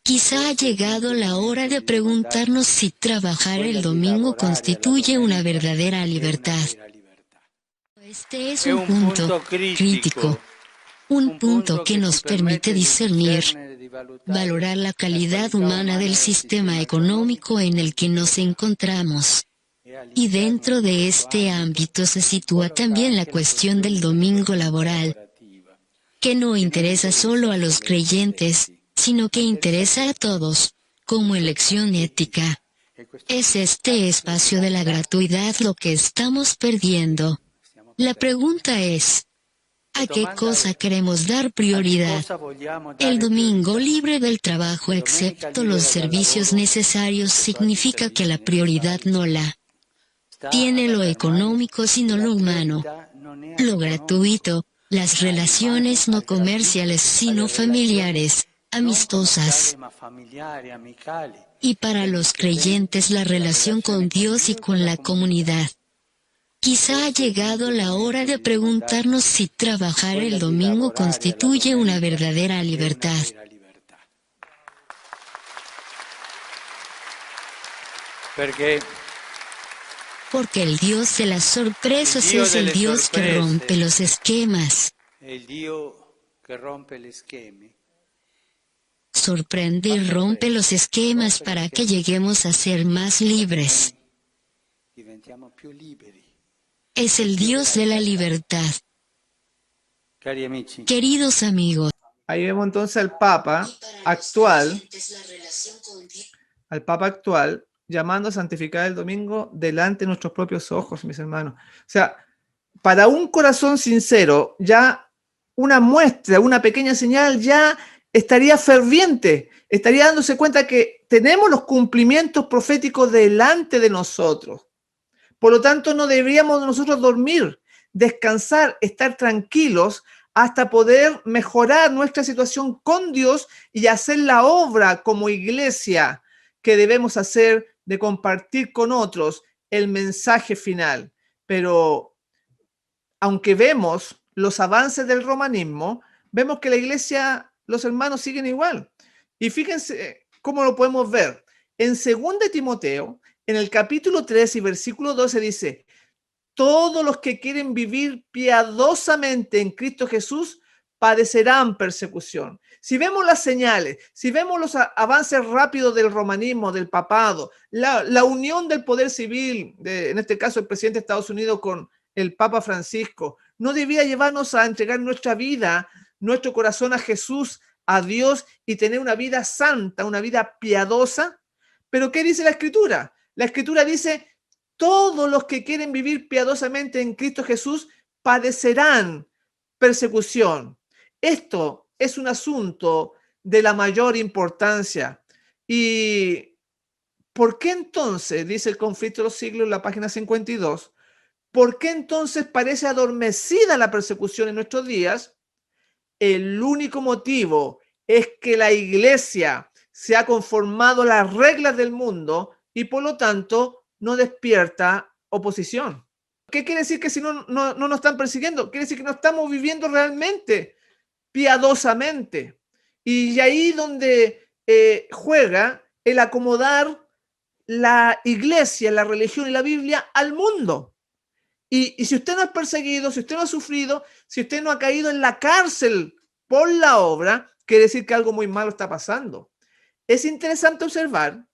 Quizá ha llegado la hora de preguntarnos si trabajar el domingo constituye una verdadera libertad. Este es un punto crítico, un punto que nos permite discernir, valorar la calidad humana del sistema económico en el que nos encontramos. Y dentro de este ámbito se sitúa también la cuestión del domingo laboral. que no interesa solo a los creyentes, sino que interesa a todos, como elección ética. Es este espacio de la gratuidad lo que estamos perdiendo. La pregunta es, ¿a qué cosa queremos dar prioridad? El domingo libre del trabajo excepto los servicios necesarios significa que la prioridad no la tiene lo económico sino lo humano, lo gratuito, las relaciones no comerciales sino familiares, amistosas. Y para los creyentes la relación con Dios y con la comunidad. Quizá ha llegado la hora de preguntarnos si trabajar el domingo constituye una verdadera libertad. Porque el Dios de las sorpresas es el Dios que rompe los esquemas. Sorprende y rompe los esquemas para que lleguemos a ser más libres. Es el Dios de la libertad. Queridos amigos. Ahí vemos entonces al Papa actual, llamando a santificar el domingo delante de nuestros propios ojos, mis hermanos. O sea, para un corazón sincero, ya una muestra, una pequeña señal, ya estaría ferviente, estaría dándose cuenta que tenemos los cumplimientos proféticos delante de nosotros. Por lo tanto, no deberíamos nosotros dormir, descansar, estar tranquilos hasta poder mejorar nuestra situación con Dios y hacer la obra como iglesia que debemos hacer de compartir con otros el mensaje final. Pero aunque vemos los avances del romanismo, vemos que la iglesia, los hermanos siguen igual. Y fíjense cómo lo podemos ver. En 2 Timoteo, en el capítulo 3 y versículo 12 dice, todos los que quieren vivir piadosamente en Cristo Jesús padecerán persecución. Si vemos las señales, si vemos los avances rápidos del romanismo, del papado, la unión del poder civil, en este caso el presidente de Estados Unidos con el Papa Francisco, no debía llevarnos a entregar nuestra vida, nuestro corazón a Jesús, a Dios y tener una vida santa, una vida piadosa. Pero ¿qué dice la Escritura? La Escritura dice, todos los que quieren vivir piadosamente en Cristo Jesús padecerán persecución. Esto es un asunto de la mayor importancia. ¿Y por qué entonces, dice el Conflicto de los Siglos en la página 52, por qué entonces parece adormecida la persecución en nuestros días? El único motivo es que la iglesia se ha conformado a las reglas del mundo y por lo tanto no despierta oposición. ¿Qué quiere decir que si no nos están persiguiendo? Quiere decir que no estamos viviendo realmente piadosamente. Y ahí donde juega el acomodar la iglesia, la religión y la Biblia al mundo. Y si usted no es perseguido, si usted no ha sufrido, si usted no ha caído en la cárcel por la obra, quiere decir que algo muy malo está pasando. Es interesante observar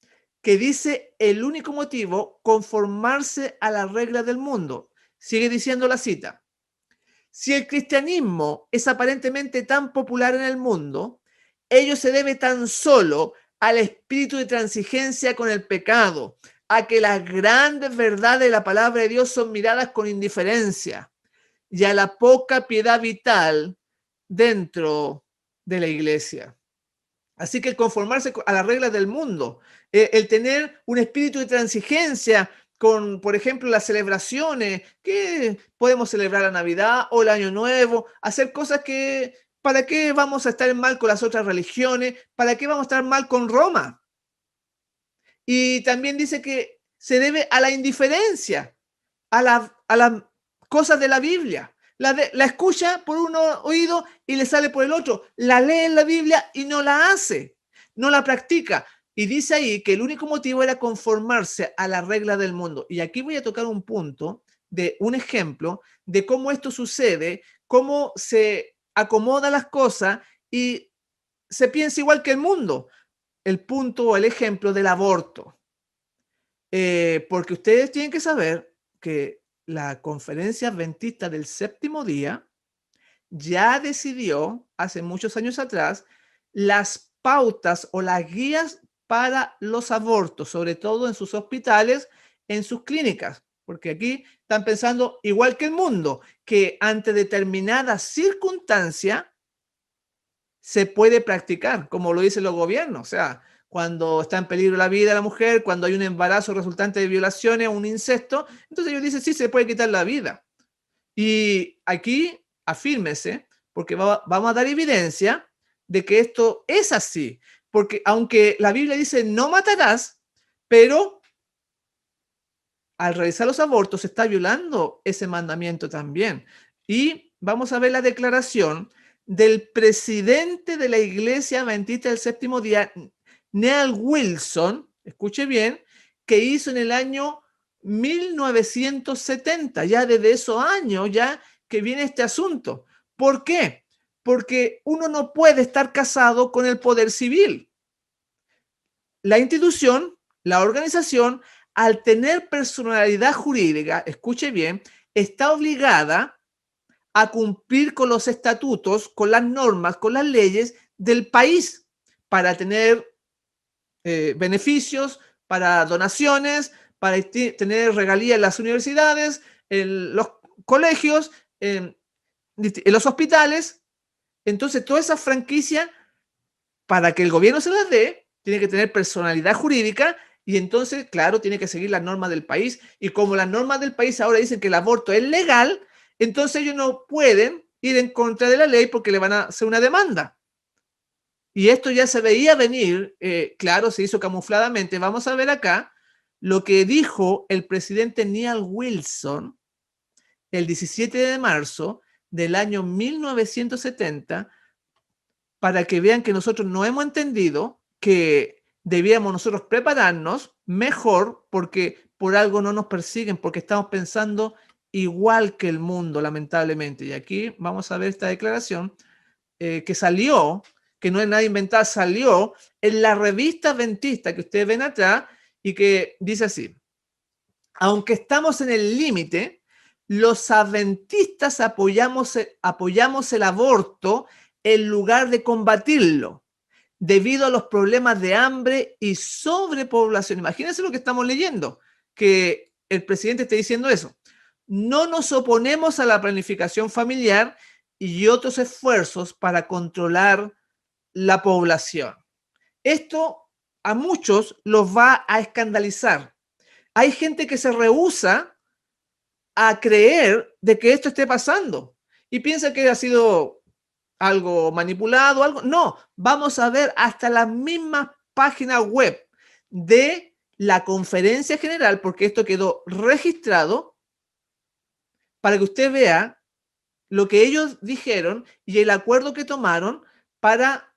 que dice el único motivo, conformarse a las reglas del mundo. Sigue diciendo la cita. Si el cristianismo es aparentemente tan popular en el mundo, ello se debe tan solo al espíritu de transigencia con el pecado, a que las grandes verdades de la palabra de Dios son miradas con indiferencia y a la poca piedad vital dentro de la iglesia. Así que el conformarse a las reglas del mundo, el tener un espíritu de transigencia con, por ejemplo, las celebraciones, que podemos celebrar la Navidad o el Año Nuevo, hacer cosas que, ¿para qué vamos a estar mal con las otras religiones? ¿Para qué vamos a estar mal con Roma? Y también dice que se debe a la indiferencia, a las cosas de la Biblia. La escucha por un oído y le sale por el otro. La lee en la Biblia y no la hace, no la practica. Y dice ahí que el único motivo era conformarse a la regla del mundo. Y aquí voy a tocar un punto, de un ejemplo de cómo esto sucede, cómo se acomodan las cosas y se piensa igual que el mundo. El punto o el ejemplo del aborto. Porque ustedes tienen que saber que la Conferencia Adventista del Séptimo Día ya decidió, hace muchos años atrás, las pautas o las guías para los abortos, sobre todo en sus hospitales, en sus clínicas, porque aquí están pensando, igual que el mundo, que ante determinada circunstancia se puede practicar, como lo dicen los gobiernos, o sea, cuando está en peligro la vida de la mujer, cuando hay un embarazo resultante de violaciones o un incesto, entonces ellos dicen, sí, se puede quitar la vida. Y aquí, afírmese, porque vamos a dar evidencia de que esto es así, porque aunque la Biblia dice no matarás, pero al realizar los abortos se está violando ese mandamiento también. Y vamos a ver la declaración del presidente de la Iglesia Adventista del Séptimo Día, Neal Wilson, escuche bien, que hizo en el año 1970, ya desde esos años ya que viene este asunto. ¿Por qué? Porque uno no puede estar casado con el poder civil. La institución, la organización, al tener personalidad jurídica, escuche bien, está obligada a cumplir con los estatutos, con las normas, con las leyes del país para tener beneficios, para donaciones, para tener regalías en las universidades, en los colegios, en los hospitales. Entonces, toda esa franquicia, para que el gobierno se las dé, tiene que tener personalidad jurídica y entonces, claro, tiene que seguir las normas del país. Y como las normas del país ahora dicen que el aborto es legal, entonces ellos no pueden ir en contra de la ley porque le van a hacer una demanda. Y esto ya se veía venir, claro, se hizo camufladamente. Vamos a ver acá lo que dijo el presidente Neal Wilson el 17 de marzo del año 1970, para que vean que nosotros no hemos entendido que debíamos nosotros prepararnos mejor porque por algo no nos persiguen, porque estamos pensando igual que el mundo, lamentablemente. Y aquí vamos a ver esta declaración que salió, que no es nada inventada, salió en la revista adventista que ustedes ven atrás y que dice así: aunque estamos en el límite, los adventistas apoyamos el aborto en lugar de combatirlo, debido a los problemas de hambre y sobrepoblación. Imagínense lo que estamos leyendo, que el presidente esté diciendo eso. No nos oponemos a la planificación familiar y otros esfuerzos para controlar la población. Esto a muchos los va a escandalizar. Hay gente que se rehúsa a creer de que esto esté pasando y piensa que ha sido algo manipulado, algo. No, vamos a ver hasta las mismas páginas web de la conferencia general, porque esto quedó registrado para que usted vea lo que ellos dijeron y el acuerdo que tomaron para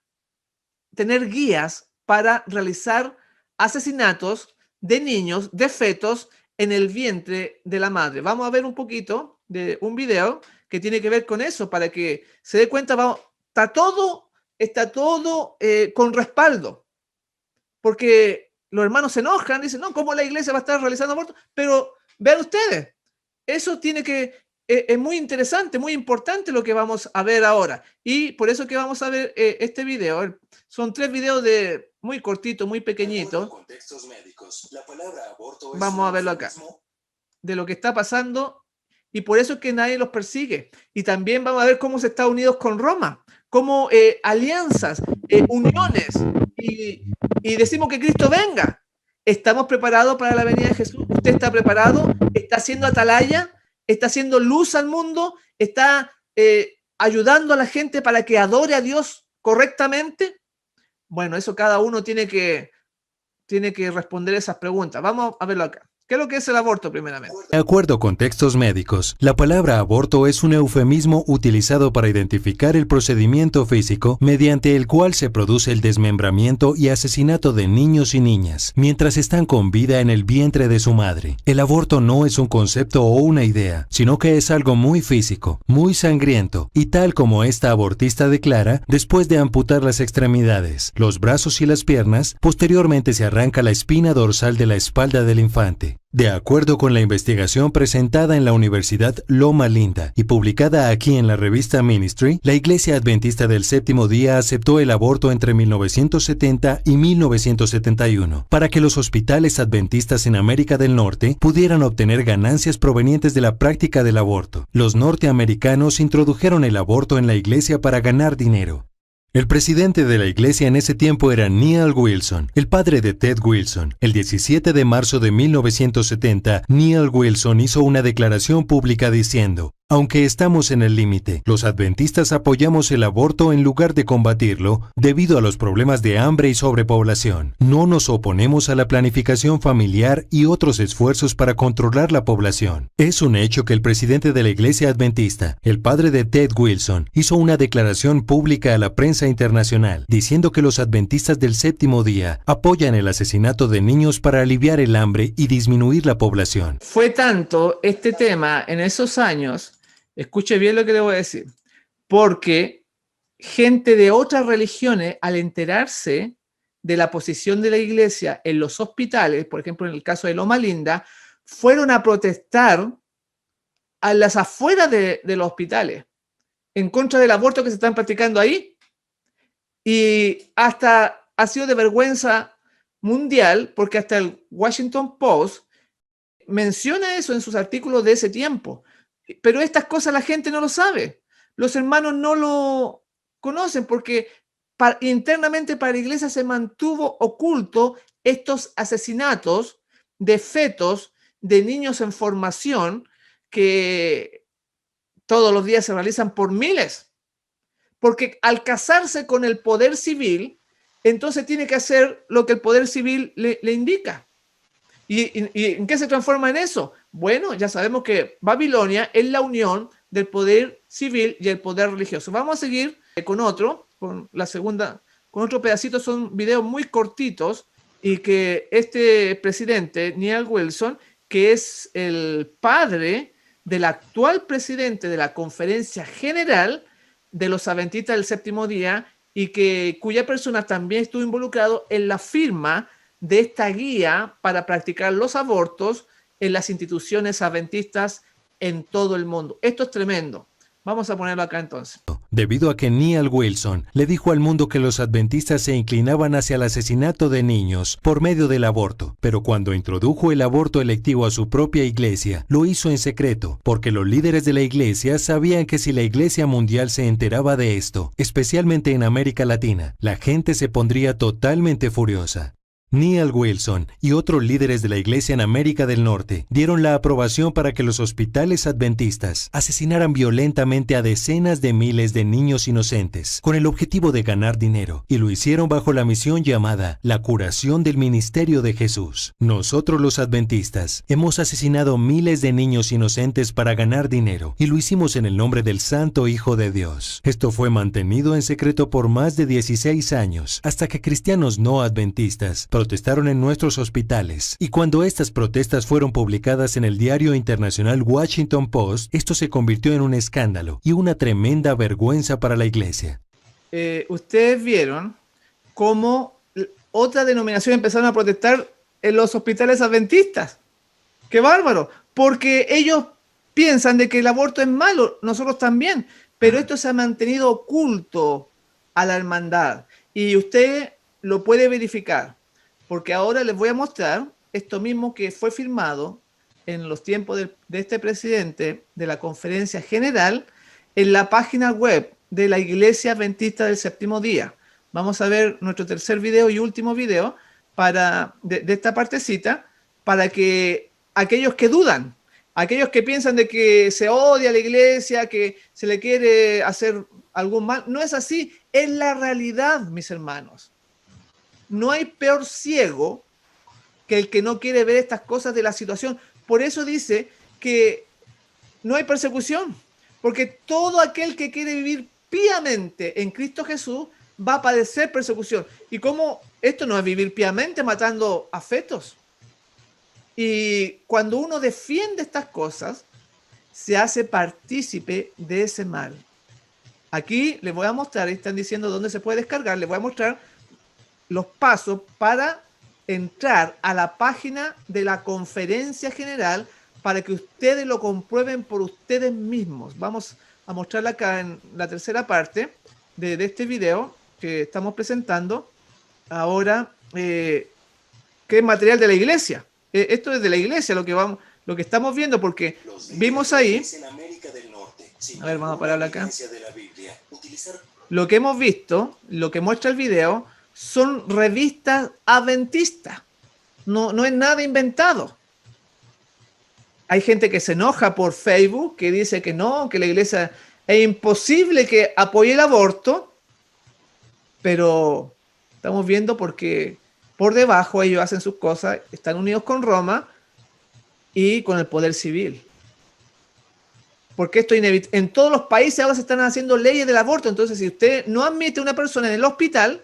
tener guías para realizar asesinatos de niños, de fetos en el vientre de la madre. Vamos a ver un poquito de un video que tiene que ver con eso para que se dé cuenta. Está todo con respaldo, porque los hermanos se enojan, dicen, no, ¿cómo la iglesia va a estar realizando abortos? Pero vean ustedes, eso es muy interesante, muy importante lo que vamos a ver ahora. Y por eso que vamos a ver este video. Son 3 videos muy cortitos, muy pequeñitos. Vamos a verlo acá, de lo que está pasando. Y por eso es que nadie los persigue. Y también vamos a ver cómo se está unidos con Roma, cómo alianzas, uniones. Y decimos que Cristo venga. ¿Estamos preparados para la venida de Jesús? ¿Usted está preparado? ¿Está haciendo atalaya? ¿Está haciendo luz al mundo? ¿Está ayudando a la gente para que adore a Dios correctamente? Bueno, eso cada uno tiene que responder esas preguntas. Vamos a verlo acá. ¿Qué es lo que es el aborto, primeramente? De acuerdo con textos médicos, la palabra aborto es un eufemismo utilizado para identificar el procedimiento físico mediante el cual se produce el desmembramiento y asesinato de niños y niñas mientras están con vida en el vientre de su madre. El aborto no es un concepto o una idea, sino que es algo muy físico, muy sangriento, y tal como esta abortista declara, después de amputar las extremidades, los brazos y las piernas, posteriormente se arranca la espina dorsal de la espalda del infante. Norte. De acuerdo con la investigación presentada en la Universidad Loma Linda y publicada aquí en la revista Ministry, la Iglesia Adventista del Séptimo Día aceptó el aborto entre 1970 y 1971 para que los hospitales adventistas en América del Norte pudieran obtener ganancias provenientes de la práctica del aborto. Los norteamericanos introdujeron el aborto en la iglesia para ganar dinero. El presidente de la iglesia en ese tiempo era Neal Wilson, el padre de Ted Wilson. El 17 de marzo de 1970, Neal Wilson hizo una declaración pública diciendo: aunque estamos en el límite, los adventistas apoyamos el aborto en lugar de combatirlo debido a los problemas de hambre y sobrepoblación. No nos oponemos a la planificación familiar y otros esfuerzos para controlar la población. Es un hecho que el presidente de la iglesia adventista, el padre de Ted Wilson, hizo una declaración pública a la prensa internacional diciendo que los adventistas del séptimo día apoyan el asesinato de niños para aliviar el hambre y disminuir la población. Fue tanto este tema en esos años, escuche bien lo que le voy a decir, porque gente de otras religiones, al enterarse de la posición de la iglesia en los hospitales, por ejemplo, en el caso de Loma Linda, fueron a protestar a las afueras de los hospitales en contra del aborto que se están practicando ahí. Y hasta ha sido de vergüenza mundial, porque hasta el Washington Post menciona eso en sus artículos de ese tiempo. Pero estas cosas la gente no lo sabe. Los hermanos no lo conocen porque internamente para la iglesia se mantuvo oculto estos asesinatos de fetos, de niños en formación que todos los días se realizan por miles. Porque al casarse con el poder civil, entonces tiene que hacer lo que el poder civil le indica. ¿Y en qué se transforma en eso? Bueno, ya sabemos que Babilonia es la unión del poder civil y el poder religioso. Vamos a seguir con otro pedacito. Son videos muy cortitos y que este presidente, Neal Wilson, que es el padre del actual presidente de la Conferencia General de los Adventistas del Séptimo Día y cuya persona también estuvo involucrado en la firma de esta guía para practicar los abortos en las instituciones adventistas en todo el mundo. Esto es tremendo. Vamos a ponerlo acá entonces. Debido a que Neal Wilson le dijo al mundo que los adventistas se inclinaban hacia el asesinato de niños por medio del aborto, pero cuando introdujo el aborto electivo a su propia iglesia, lo hizo en secreto, porque los líderes de la iglesia sabían que si la iglesia mundial se enteraba de esto, especialmente en América Latina, la gente se pondría totalmente furiosa. Neal Wilson y otros líderes de la iglesia en América del Norte dieron la aprobación para que los hospitales adventistas asesinaran violentamente a decenas de miles de niños inocentes con el objetivo de ganar dinero, y lo hicieron bajo la misión llamada la curación del ministerio de Jesús. Nosotros los adventistas hemos asesinado miles de niños inocentes para ganar dinero, y lo hicimos en el nombre del Santo Hijo de Dios. Esto fue mantenido en secreto por más de 16 años, hasta que cristianos no adventistas protestaron en nuestros hospitales, y cuando estas protestas fueron publicadas en el diario internacional Washington Post, esto se convirtió en un escándalo y una tremenda vergüenza para la iglesia. Ustedes vieron cómo otras denominaciones empezaron a protestar en los hospitales adventistas. ¡Qué bárbaro! Porque ellos piensan de que el aborto es malo, nosotros también, pero esto se ha mantenido oculto a la hermandad y usted lo puede verificar. Porque ahora les voy a mostrar esto mismo que fue firmado en los tiempos de este presidente de la Conferencia General en la página web de la Iglesia Adventista del Séptimo Día. Vamos a ver nuestro tercer video y último video de esta partecita para que aquellos que dudan, aquellos que piensan de que se odia a la iglesia, que se le quiere hacer algún mal, no es así, es la realidad, mis hermanos. No hay peor ciego que el que no quiere ver estas cosas de la situación. Por eso dice que no hay persecución, porque todo aquel que quiere vivir piamente en Cristo Jesús va a padecer persecución. ¿Y cómo? Esto no es vivir piamente matando a fetos. Y cuando uno defiende estas cosas, se hace partícipe de ese mal. Aquí les voy a mostrar, están diciendo dónde se puede descargar, les voy a mostrar los pasos para entrar a la página de la conferencia general para que ustedes lo comprueben por ustedes mismos. Vamos a mostrarla acá en la tercera parte de este video que estamos presentando. Ahora, que es material de la iglesia. Esto es de la iglesia lo que estamos viendo, porque vimos ahí. A ver, vamos a pararlo acá. Lo que hemos visto, lo que muestra el video, son revistas adventistas. No es nada inventado. Hay gente que se enoja por Facebook, que dice que no, que la iglesia es imposible que apoye el aborto, pero estamos viendo porque por debajo ellos hacen sus cosas, están unidos con Roma y con el poder civil. Porque esto en todos los países ahora se están haciendo leyes del aborto. Entonces, si usted no admite a una persona en el hospital,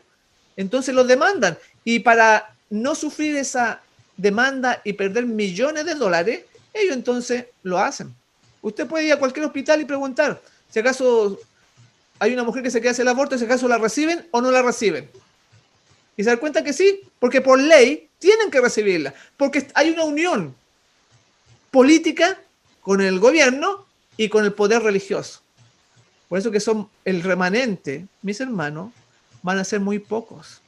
entonces los demandan. Y para no sufrir esa demanda y perder millones de dólares, ellos entonces lo hacen. Usted puede ir a cualquier hospital y preguntar si acaso hay una mujer que se quiere hacer el aborto, si acaso la reciben o no la reciben. Y se dan cuenta que sí, porque por ley tienen que recibirla. Porque hay una unión política con el gobierno y con el poder religioso. Por eso que son el remanente, mis hermanos, van a ser muy pocos.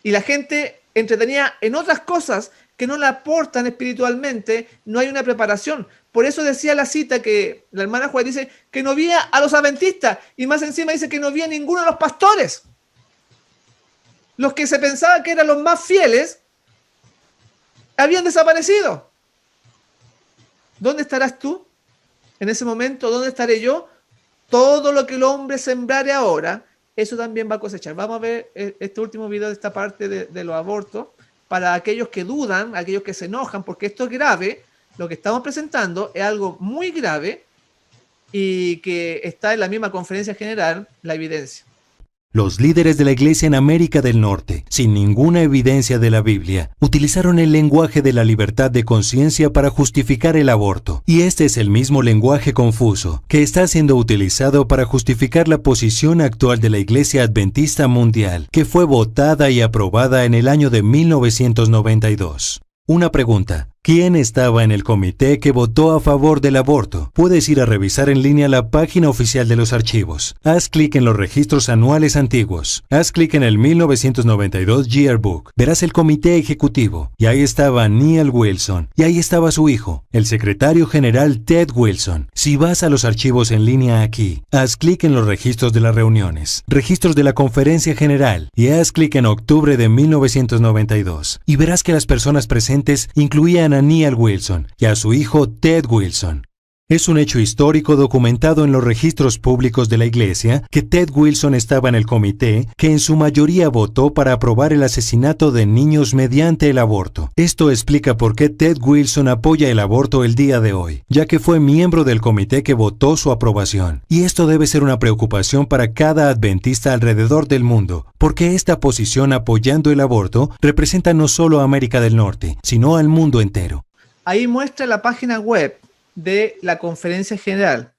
Y la gente entretenida en otras cosas que no la aportan espiritualmente, no hay una preparación. Por eso decía la cita que la hermana Juan dice que no había a los adventistas, y más encima dice que no había ninguno de los pastores. Los que se pensaba que eran los más fieles habían desaparecido. ¿Dónde estarás tú? En ese momento, ¿dónde estaré yo? Todo lo que el hombre sembrare ahora, eso también va a cosechar. Vamos a ver este último video de esta parte de los abortos, para aquellos que dudan, aquellos que se enojan, porque esto es grave. Lo que estamos presentando es algo muy grave y que está en la misma conferencia general, la evidencia. Los líderes de la Iglesia en América del Norte, sin ninguna evidencia de la Biblia, utilizaron el lenguaje de la libertad de conciencia para justificar el aborto. Y este es el mismo lenguaje confuso que está siendo utilizado para justificar la posición actual de la Iglesia Adventista Mundial, que fue votada y aprobada en el año de 1992. Una pregunta. ¿Quién estaba en el comité que votó a favor del aborto? Puedes ir a revisar en línea la página oficial de los archivos. Haz clic en los registros anuales antiguos. Haz clic en el 1992 Yearbook. Verás el comité ejecutivo. Y ahí estaba Neil Wilson. Y ahí estaba su hijo, el secretario general Ted Wilson. Si vas a los archivos en línea aquí, haz clic en los registros de las reuniones, registros de la conferencia general, y haz clic en octubre de 1992. Y verás que las personas presentes incluían a Neil Wilson y a su hijo Ted Wilson. Es un hecho histórico documentado en los registros públicos de la Iglesia que Ted Wilson estaba en el comité que en su mayoría votó para aprobar el asesinato de niños mediante el aborto. Esto explica por qué Ted Wilson apoya el aborto el día de hoy, ya que fue miembro del comité que votó su aprobación. Y esto debe ser una preocupación para cada adventista alrededor del mundo, porque esta posición apoyando el aborto representa no solo a América del Norte, sino al mundo entero. Ahí muestra la página web de la conferencia general.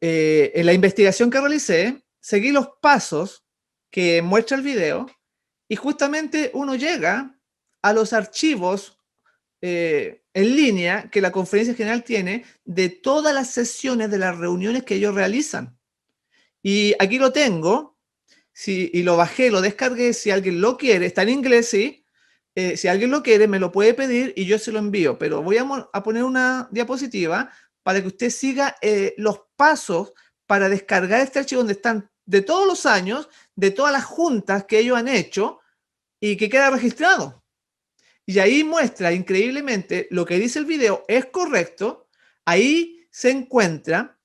En la investigación que realicé, seguí los pasos que muestra el video y justamente uno llega a los archivos en línea que la conferencia general tiene de todas las sesiones de las reuniones que ellos realizan. Y aquí lo tengo, y lo bajé, lo descargué, si alguien lo quiere, está en inglés, sí. Si alguien lo quiere, me lo puede pedir y yo se lo envío. Pero voy a poner una diapositiva para que usted siga los pasos para descargar este archivo donde están de todos los años, de todas las juntas que ellos han hecho y que queda registrado. Y ahí muestra increíblemente lo que dice el video es correcto. Ahí se encuentra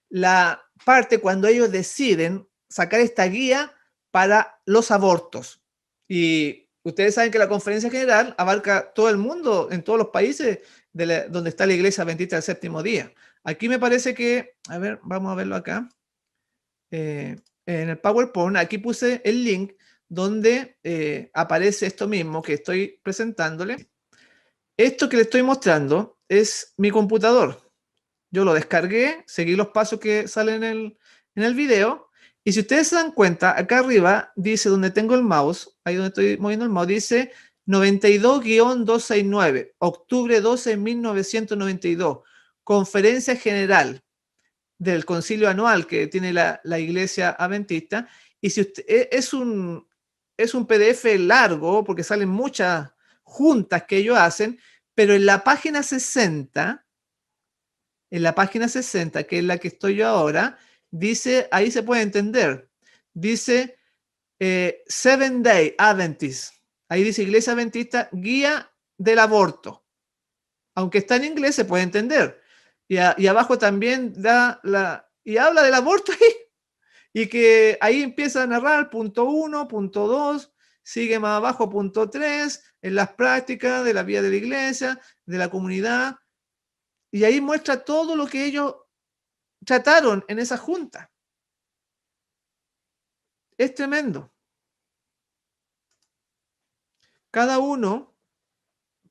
la parte cuando ellos deciden sacar esta guía para los abortos. Y ustedes saben que la conferencia general abarca todo el mundo, en todos los países donde está la Iglesia Adventista del Séptimo Día. Aquí me parece que, a ver, vamos a verlo acá. En el PowerPoint, aquí puse el link donde aparece esto mismo que estoy presentándole. Esto que le estoy mostrando es mi computador. Yo lo descargué, seguí los pasos que salen en el video. Y si ustedes se dan cuenta, acá arriba dice donde tengo el mouse, ahí donde estoy moviendo el mouse, dice 92-269, octubre 12 de 1992, Conferencia General del Concilio Anual que tiene la Iglesia Adventista. Y si usted, es un PDF largo porque salen muchas juntas que ellos hacen, pero en la página 60, que es la que estoy yo ahora, dice, ahí se puede entender, dice Seven Day Adventist, ahí dice Iglesia Adventista, guía del aborto. Aunque está en inglés, se puede entender. Y abajo también y habla del aborto ahí. Y que ahí empieza a narrar punto 1, punto 2, sigue más abajo punto 3, en las prácticas de la vida de la iglesia, de la comunidad. Y ahí muestra todo lo que ellos trataron en esa junta. Es tremendo. Cada uno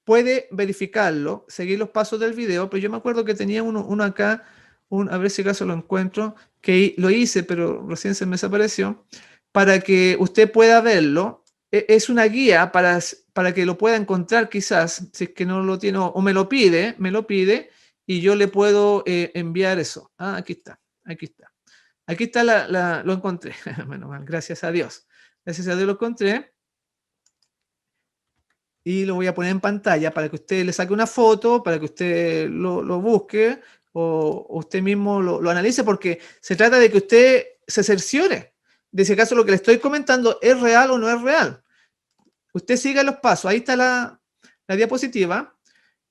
puede verificarlo, seguir los pasos del video, pero yo me acuerdo que tenía uno acá, a ver si acaso lo encuentro, que lo hice, pero recién se me desapareció, para que usted pueda verlo. Es una guía para que lo pueda encontrar quizás, si es que no lo tiene, o me lo pide, y yo le puedo enviar eso. Ah, aquí está. Aquí está, lo encontré. Menos mal, gracias a Dios. Gracias a Dios lo encontré. Y lo voy a poner en pantalla para que usted le saque una foto, para que usted lo busque o usted mismo lo analice, porque se trata de que usted se cerciore de si acaso lo que le estoy comentando es real o no es real. Usted siga los pasos. Ahí está la diapositiva.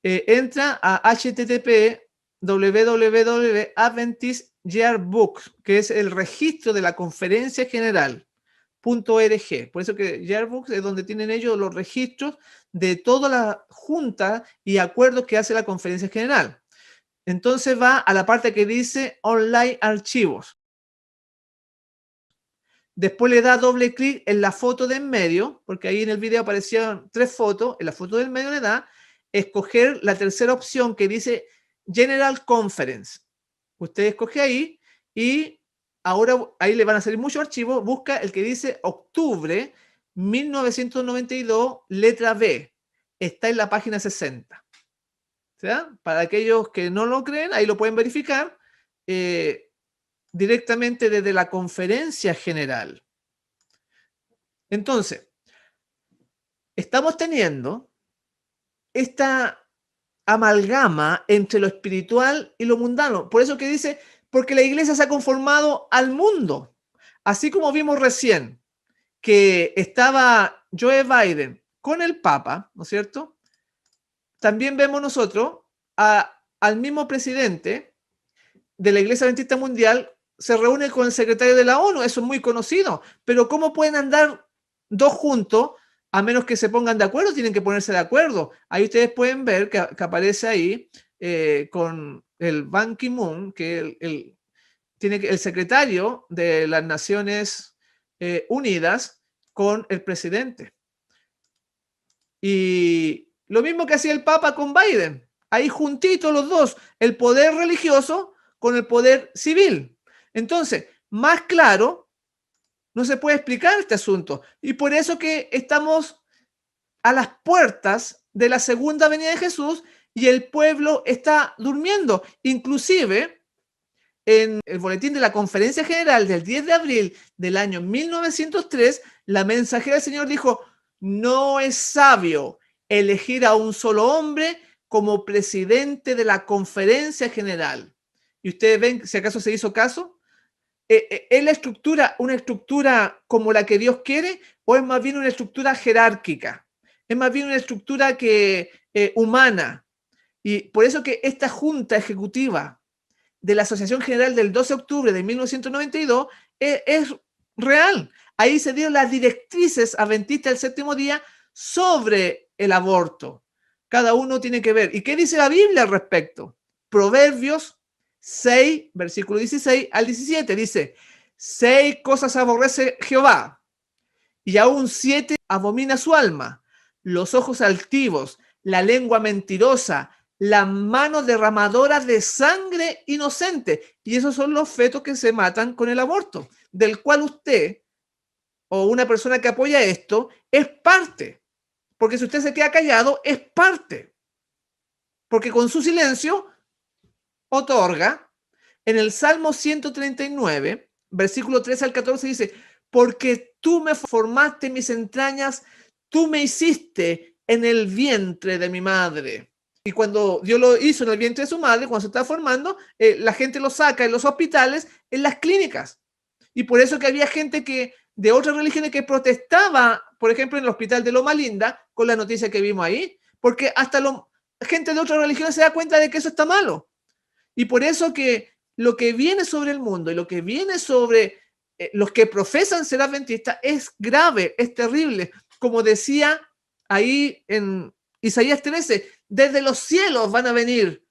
Entra a http://www.adventist-yearbook, que es el registro de la Conferencia General. .org. Por eso que Yearbook es donde tienen ellos los registros de toda la junta y acuerdos que hace la Conferencia General. Entonces va a la parte que dice Online Archivos. Después le da doble clic en la foto de en medio, porque ahí en el video aparecían 3 fotos. En la foto del medio le da escoger la tercera opción que dice General Conference. Usted escoge ahí y ahora ahí le van a salir muchos archivos. Busca el que dice octubre 1992, letra B. Está en la página 60. ¿Sí? Para aquellos que no lo creen, ahí lo pueden verificar directamente desde la Conferencia General. Entonces, estamos teniendo esta amalgama entre lo espiritual y lo mundano. Por eso que dice, porque la iglesia se ha conformado al mundo. Así como vimos recién que estaba Joe Biden con el Papa, ¿no es cierto? También vemos nosotros al mismo presidente de la Iglesia Adventista Mundial se reúne con el secretario de la ONU. Eso es muy conocido. Pero ¿cómo pueden andar dos juntos? A menos que se pongan de acuerdo, tienen que ponerse de acuerdo. Ahí ustedes pueden ver que aparece ahí con el Ban Ki-moon, que tiene el secretario de las Naciones Unidas con el presidente. Y lo mismo que hacía el Papa con Biden. Ahí juntitos los dos, el poder religioso con el poder civil. Entonces, más claro, no se puede explicar este asunto. Y por eso que estamos a las puertas de la segunda venida de Jesús y el pueblo está durmiendo. Inclusive, en el boletín de la Conferencia General del 10 de abril del año 1903, la mensajera del Señor dijo, no es sabio elegir a un solo hombre como presidente de la Conferencia General. Y ustedes ven si acaso se hizo caso. ¿Es la estructura una estructura como la que Dios quiere o es más bien una estructura jerárquica? Es más bien una estructura humana. Y por eso que esta junta ejecutiva de la Asociación General del 12 de octubre de 1992 es real. Ahí se dieron las directrices adventistas del séptimo día sobre el aborto. Cada uno tiene que ver. ¿Y qué dice la Biblia al respecto? Proverbios 6, versículo 16 al 17, dice, 6 cosas aborrece Jehová, y aún 7 abomina su alma, los ojos altivos, la lengua mentirosa, la mano derramadora de sangre inocente. Y esos son los fetos que se matan con el aborto, del cual usted o una persona que apoya esto es parte, Porque si usted se queda callado, es parte. Porque con su silencio otorga. En el Salmo 139, versículo 13 al 14 dice, porque tú me formaste en mis entrañas, tú me hiciste en el vientre de mi madre. Y cuando Dios lo hizo en el vientre de su madre, cuando se está formando, la gente lo saca en los hospitales, en las clínicas. Y por eso que había gente de otras religiones que protestaba, por ejemplo, en el hospital de Loma Linda, con la noticia que vimos ahí, porque hasta gente de otras religiones se da cuenta de que eso está malo. Y por eso que lo que viene sobre el mundo y lo que viene sobre los que profesan ser adventistas es grave, es terrible. Como decía ahí en Isaías 13, desde los cielos van a venir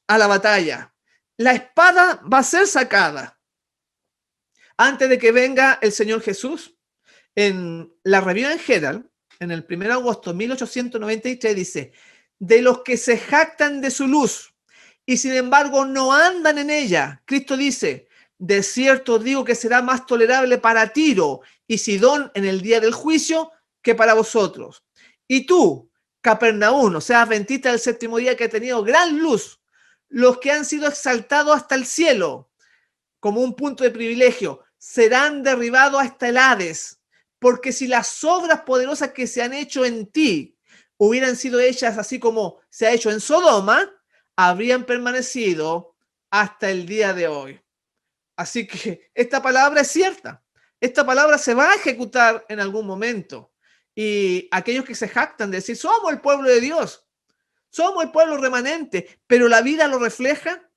a la batalla. La espada va a ser sacada antes de que venga el Señor Jesús. En la Review en Herald, en el 1 de agosto de 1893, dice, de los que se jactan de su luz y sin embargo no andan en ella, Cristo dice, de cierto digo que será más tolerable para Tiro y Sidón en el día del juicio que para vosotros. Y tú, Capernaum, o sea, adventista del séptimo día, que ha tenido gran luz, los que han sido exaltados hasta el cielo como un punto de privilegio, serán derribados hasta el Hades, porque si las obras poderosas que se han hecho en ti hubieran sido hechas así como se ha hecho en Sodoma, habrían permanecido hasta el día de hoy. Así que esta palabra es cierta. Esta palabra se va a ejecutar en algún momento. Y aquellos que se jactan de decir, somos el pueblo de Dios, somos el pueblo remanente, pero la vida lo refleja.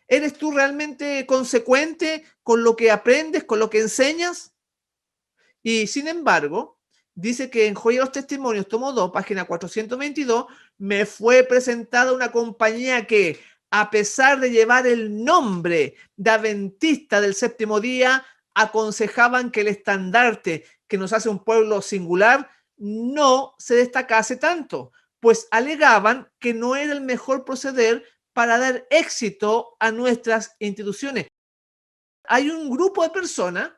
¿Eres tú realmente consecuente con lo que aprendes, con lo que enseñas? Y sin embargo, dice que en Joya de los Testimonios, tomo 2, página 422, me fue presentada una compañía que, a pesar de llevar el nombre de Adventista del séptimo día, aconsejaban que el estandarte que nos hace un pueblo singular no se destacase tanto, pues alegaban que no era el mejor proceder para dar éxito a nuestras instituciones. Hay un grupo de personas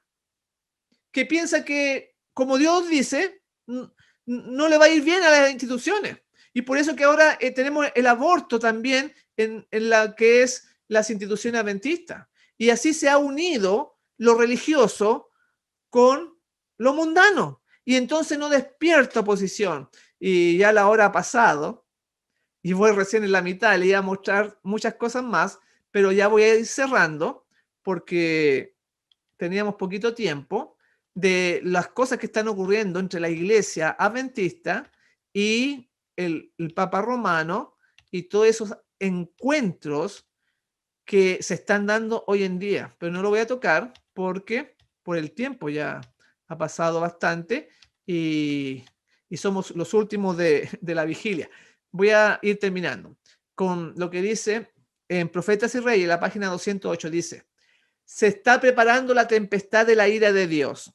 que piensa que, como Dios dice, no le va a ir bien a las instituciones. Y por eso que ahora tenemos el aborto también en la que es las instituciones adventistas. Y así se ha unido lo religioso con lo mundano. Y entonces no despierta oposición. Y ya la hora ha pasado. Y voy recién en la mitad, le iba a mostrar muchas cosas más, pero ya voy a ir cerrando porque teníamos poquito tiempo de las cosas que están ocurriendo entre la iglesia adventista y el Papa Romano y todos esos encuentros que se están dando hoy en día. Pero no lo voy a tocar porque por el tiempo ya ha pasado bastante y somos los últimos de la vigilia. Voy a ir terminando con lo que dice en Profetas y Reyes, la página 208, dice, se está preparando la tempestad de la ira de Dios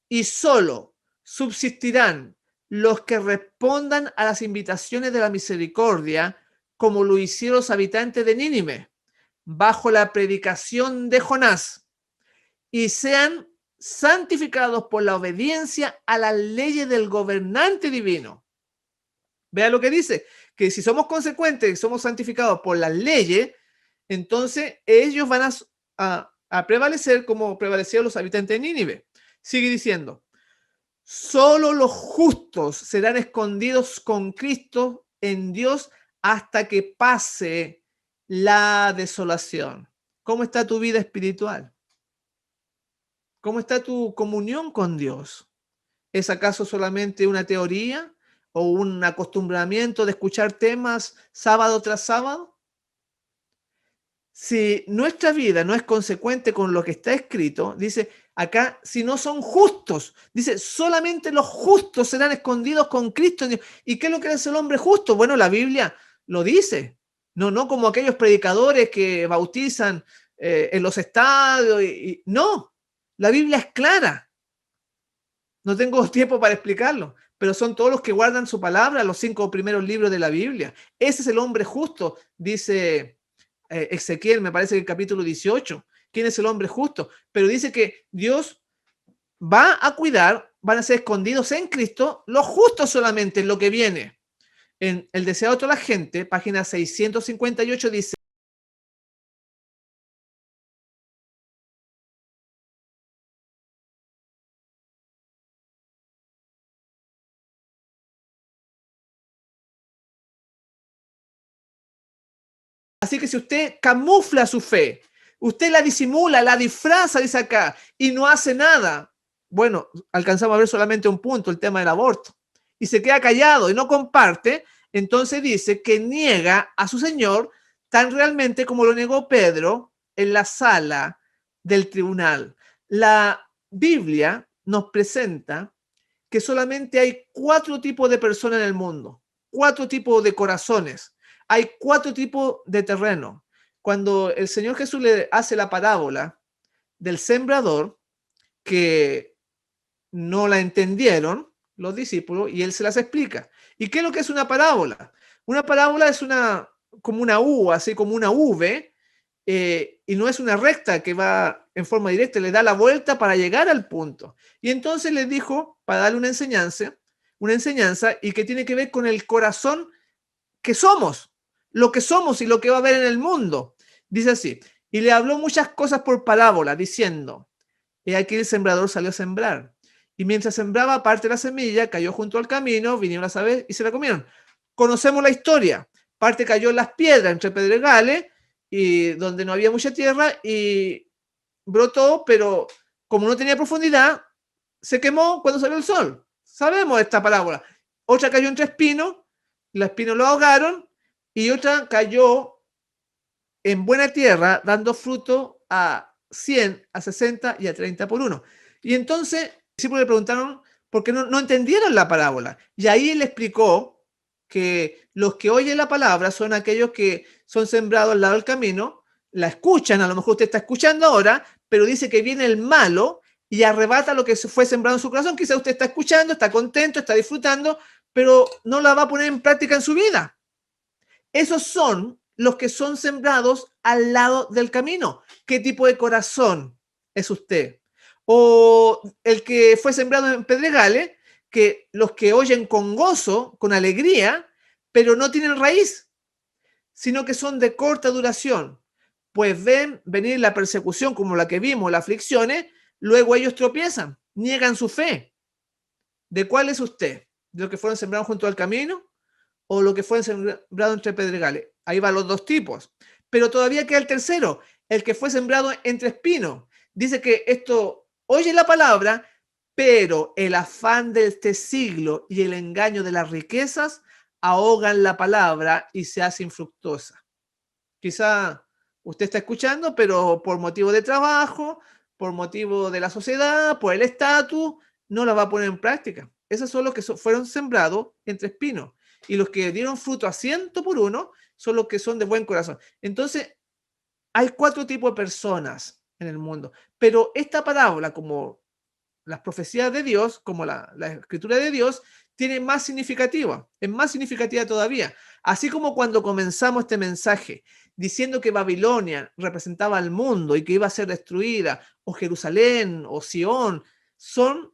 y solo subsistirán los que respondan a las invitaciones de la misericordia, como lo hicieron los habitantes de Nínive, bajo la predicación de Jonás, y sean santificados por la obediencia a las leyes del gobernante divino. Vea lo que dice, que si somos consecuentes y somos santificados por las leyes, entonces ellos van a prevalecer como prevalecieron los habitantes de Nínive. Sigue diciendo, solo los justos serán escondidos con Cristo en Dios hasta que pase la desolación. ¿Cómo está tu vida espiritual? ¿Cómo está tu comunión con Dios? ¿Es acaso solamente una teoría o un acostumbramiento de escuchar temas sábado tras sábado? Si nuestra vida no es consecuente con lo que está escrito, dice acá, si no son justos, dice, solamente los justos serán escondidos con Cristo en Dios. ¿Y qué es lo que es el hombre justo? Bueno, la Biblia lo dice. No como aquellos predicadores que bautizan en los estadios. No, la Biblia es clara. No tengo tiempo para explicarlo, pero son todos los que guardan su palabra, los 5 primeros libros de la Biblia. Ese es el hombre justo, dice Ezequiel, me parece que el capítulo 18. ¿Quién es el hombre justo? Pero dice que Dios va a cuidar van a ser escondidos en Cristo, los justos solamente, en lo que viene. En El deseado de toda la gente, página 658, dice: así que si usted camufla su fe, usted la disimula, la disfraza, dice acá, y no hace nada, bueno, alcanzamos a ver solamente un punto, el tema del aborto, y se queda callado y no comparte, entonces dice que niega a su Señor tan realmente como lo negó Pedro en la sala del tribunal. La Biblia nos presenta que solamente hay 4 tipos de personas en el mundo, 4 tipos de corazones, hay 4 tipos de terreno. Cuando el Señor Jesús le hace la parábola del sembrador, que no la entendieron los discípulos, y él se las explica. ¿Y qué es lo que es una parábola? Una parábola es como una U, así como una V, y no es una recta que va en forma directa, le da la vuelta para llegar al punto. Y entonces les dijo, para darle una enseñanza y que tiene que ver con el corazón que somos, lo que somos y lo que va a haber en el mundo. Dice así: y le habló muchas cosas por parábola, diciendo: he aquí el sembrador salió a sembrar. Y mientras sembraba, parte de la semilla cayó junto al camino, vinieron las aves y se la comieron. Conocemos la historia. Parte cayó en las piedras, entre pedregales, y donde no había mucha tierra, y brotó, pero como no tenía profundidad, se quemó cuando salió el sol. Sabemos esta parábola. Otra cayó entre espinos, los espinos lo ahogaron, y otra cayó en buena tierra, dando fruto a 100, a 60 y a 30 por uno. Y entonces los discípulos le preguntaron por qué no entendieron la parábola. Y ahí él explicó que los que oyen la palabra son aquellos que son sembrados al lado del camino, la escuchan, a lo mejor usted está escuchando ahora, pero dice que viene el malo y arrebata lo que fue sembrado en su corazón. Quizá usted está escuchando, está contento, está disfrutando, pero no la va a poner en práctica en su vida. Esos son los que son sembrados al lado del camino. ¿Qué tipo de corazón es usted? O el que fue sembrado en pedregales, que los que oyen con gozo, con alegría, pero no tienen raíz, sino que son de corta duración. Pues ven venir la persecución como la que vimos, las aflicciones, luego ellos tropiezan, niegan su fe. ¿De cuál es usted? ¿De los que fueron sembrados junto al camino o los que fueron sembrados entre pedregales? Ahí van los 2 tipos. Pero todavía queda el tercero, el que fue sembrado entre espinos. Dice que esto oye la palabra, pero el afán de este siglo y el engaño de las riquezas ahogan la palabra y se hace infructuosa. Quizá usted está escuchando, pero por motivo de trabajo, por motivo de la sociedad, por el estatus, no la va a poner en práctica. Esos son los que fueron sembrados entre espinos. Y los que dieron fruto a 100 por uno son los que son de buen corazón. Entonces, hay 4 tipos de personas en el mundo. Pero esta parábola, como las profecías de Dios, como la escritura de Dios, tiene más significativa, es más significativa todavía. Así como cuando comenzamos este mensaje diciendo que Babilonia representaba al mundo y que iba a ser destruida, o Jerusalén, o Sión, son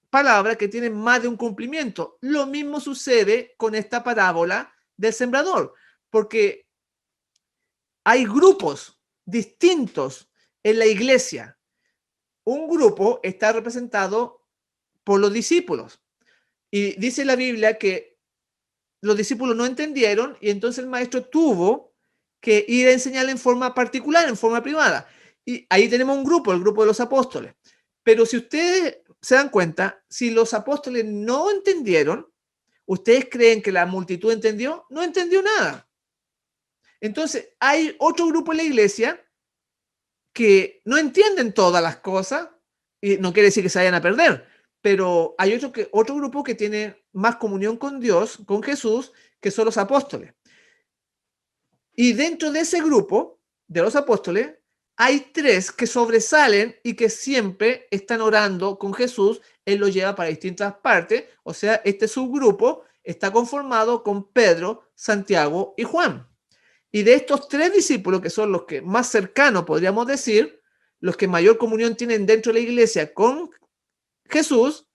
palabras que tienen más de un cumplimiento. Lo mismo sucede con esta parábola del sembrador, porque hay grupos distintos en la iglesia. Un grupo está representado por los discípulos. Y dice la Biblia que los discípulos no entendieron y entonces el maestro tuvo que ir a enseñar en forma particular, en forma privada. Y ahí tenemos un grupo, el grupo de los apóstoles. Pero si ustedes se dan cuenta, si los apóstoles no entendieron, ¿ustedes creen que la multitud entendió? No entendió nada. Entonces, hay otro grupo en la iglesia que no entienden todas las cosas, y no quiere decir que se vayan a perder, pero hay otro grupo que tiene más comunión con Dios, con Jesús, que son los apóstoles. Y dentro de ese grupo de los apóstoles, hay 3 que sobresalen y que siempre están orando con Jesús. Él los lleva para distintas partes. O sea, este subgrupo está conformado con Pedro, Santiago y Juan. Y de estos 3 discípulos, que son los que más cercanos, podríamos decir, los que mayor comunión tienen dentro de la iglesia con Jesús,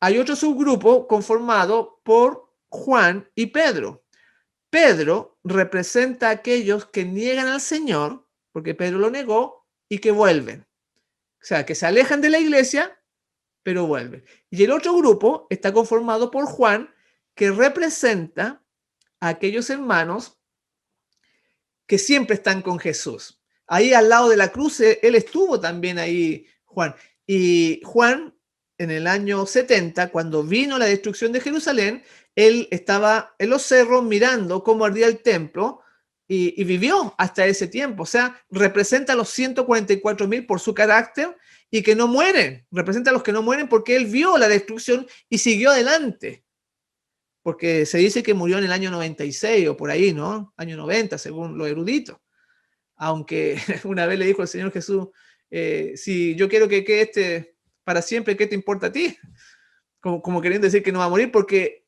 hay otro subgrupo conformado por Juan y Pedro. Pedro representa a aquellos que niegan al Señor, porque Pedro lo negó, y que vuelven. O sea, que se alejan de la iglesia, pero vuelven. Y el otro grupo está conformado por Juan, que representa a aquellos hermanos que siempre están con Jesús. Ahí al lado de la cruz, él estuvo también ahí, Juan. Y Juan, en el año 70, cuando vino la destrucción de Jerusalén, él estaba en los cerros mirando cómo ardía el templo y vivió hasta ese tiempo. O sea, representa a los 144,000 por su carácter y que no mueren. Representa a los que no mueren porque él vio la destrucción y siguió adelante. Porque se dice que murió en el año 96 o por ahí, ¿no? Año 90, según los eruditos. Aunque una vez le dijo el Señor Jesús, si yo quiero que quede para siempre, ¿qué te importa a ti? Como queriendo decir que no va a morir, porque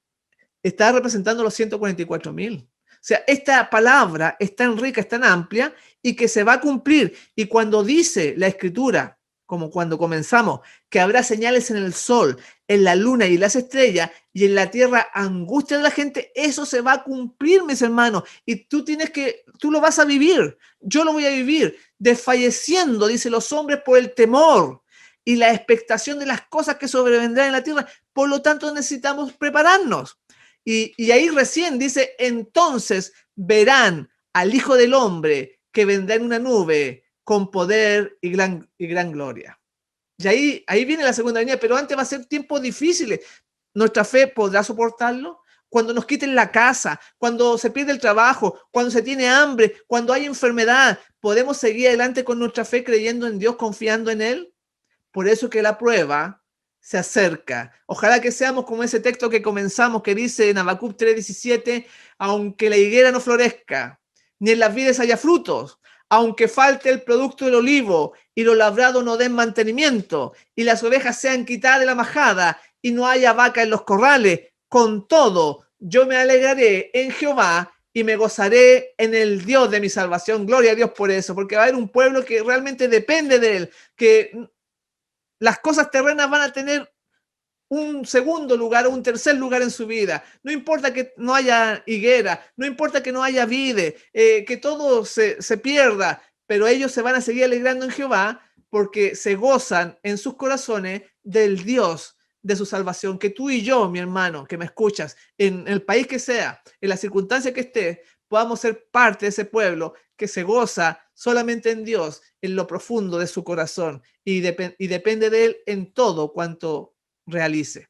está representando los 144,000. O sea, esta palabra es tan rica, es tan amplia y que se va a cumplir. Y cuando dice la Escritura, como cuando comenzamos, que habrá señales en el sol, en la luna y en las estrellas, y en la tierra angustia de la gente, eso se va a cumplir, mis hermanos. Y tú lo vas a vivir. Yo lo voy a vivir. Desfalleciendo, dice los hombres, por el temor y la expectación de las cosas que sobrevendrán en la tierra. Por lo tanto, necesitamos prepararnos. Y ahí recién dice, entonces verán al Hijo del Hombre que vendrá en una nube con poder y gran gloria. Y ahí viene la segunda venida, pero antes va a ser tiempos difíciles. ¿Nuestra fe podrá soportarlo? Cuando nos quiten la casa, cuando se pierde el trabajo, cuando se tiene hambre, cuando hay enfermedad, ¿podemos seguir adelante con nuestra fe creyendo en Dios, confiando en Él? Por eso que la prueba se acerca. Ojalá que seamos como ese texto que comenzamos, que dice en Habacuc 3:17, aunque la higuera no florezca, ni en las vides haya frutos, aunque falte el producto del olivo y los labrados no den mantenimiento, y las ovejas sean quitadas de la majada, y no haya vaca en los corrales, con todo yo me alegraré en Jehová y me gozaré en el Dios de mi salvación. Gloria a Dios por eso, porque va a haber un pueblo que realmente depende de Él, que las cosas terrenas van a tener un segundo lugar o un tercer lugar en su vida. No importa que no haya higuera, no importa que no haya vide, que todo se pierda, pero ellos se van a seguir alegrando en Jehová porque se gozan en sus corazones del Dios de su salvación. Que tú y yo, mi hermano, que me escuchas, en el país que sea, en la circunstancia que esté, podamos ser parte de ese pueblo que se goza solamente en Dios, en lo profundo de su corazón, y depende de Él en todo cuanto realice.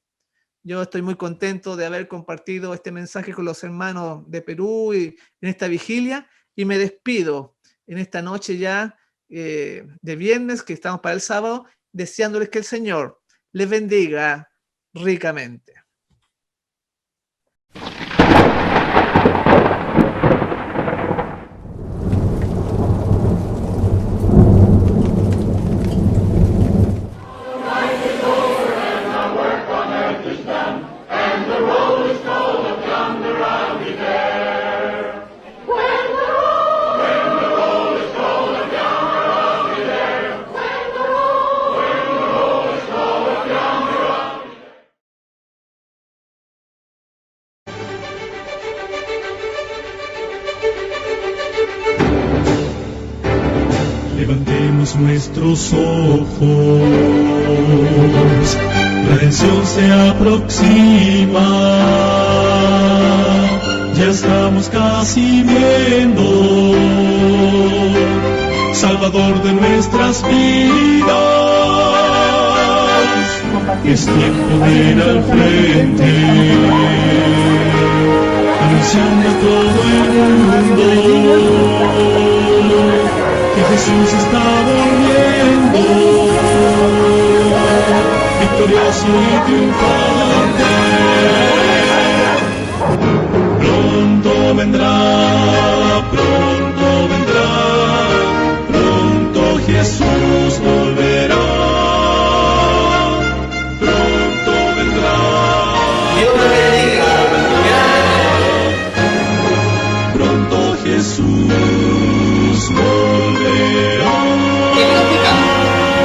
Yo estoy muy contento de haber compartido este mensaje con los hermanos de Perú y en esta vigilia, y me despido en esta noche ya de viernes, que estamos para el sábado, deseándoles que el Señor les bendiga ricamente. Levantemos nuestros ojos, la redención se aproxima, ya estamos casi viendo, Salvador de nuestras vidas, es tiempo de ir al frente, anunciando a todo el mundo, que Jesús está volviendo, victorioso y triunfante. Pronto vendrá, pronto Jesús volverá, pronto vendrá. Dios te bendiga. Pronto Jesús volverá.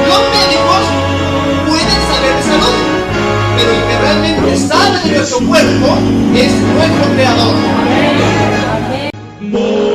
Los médicos pueden saber de salud, pero el que de nuestro cuerpo es nuestro creador. Amén.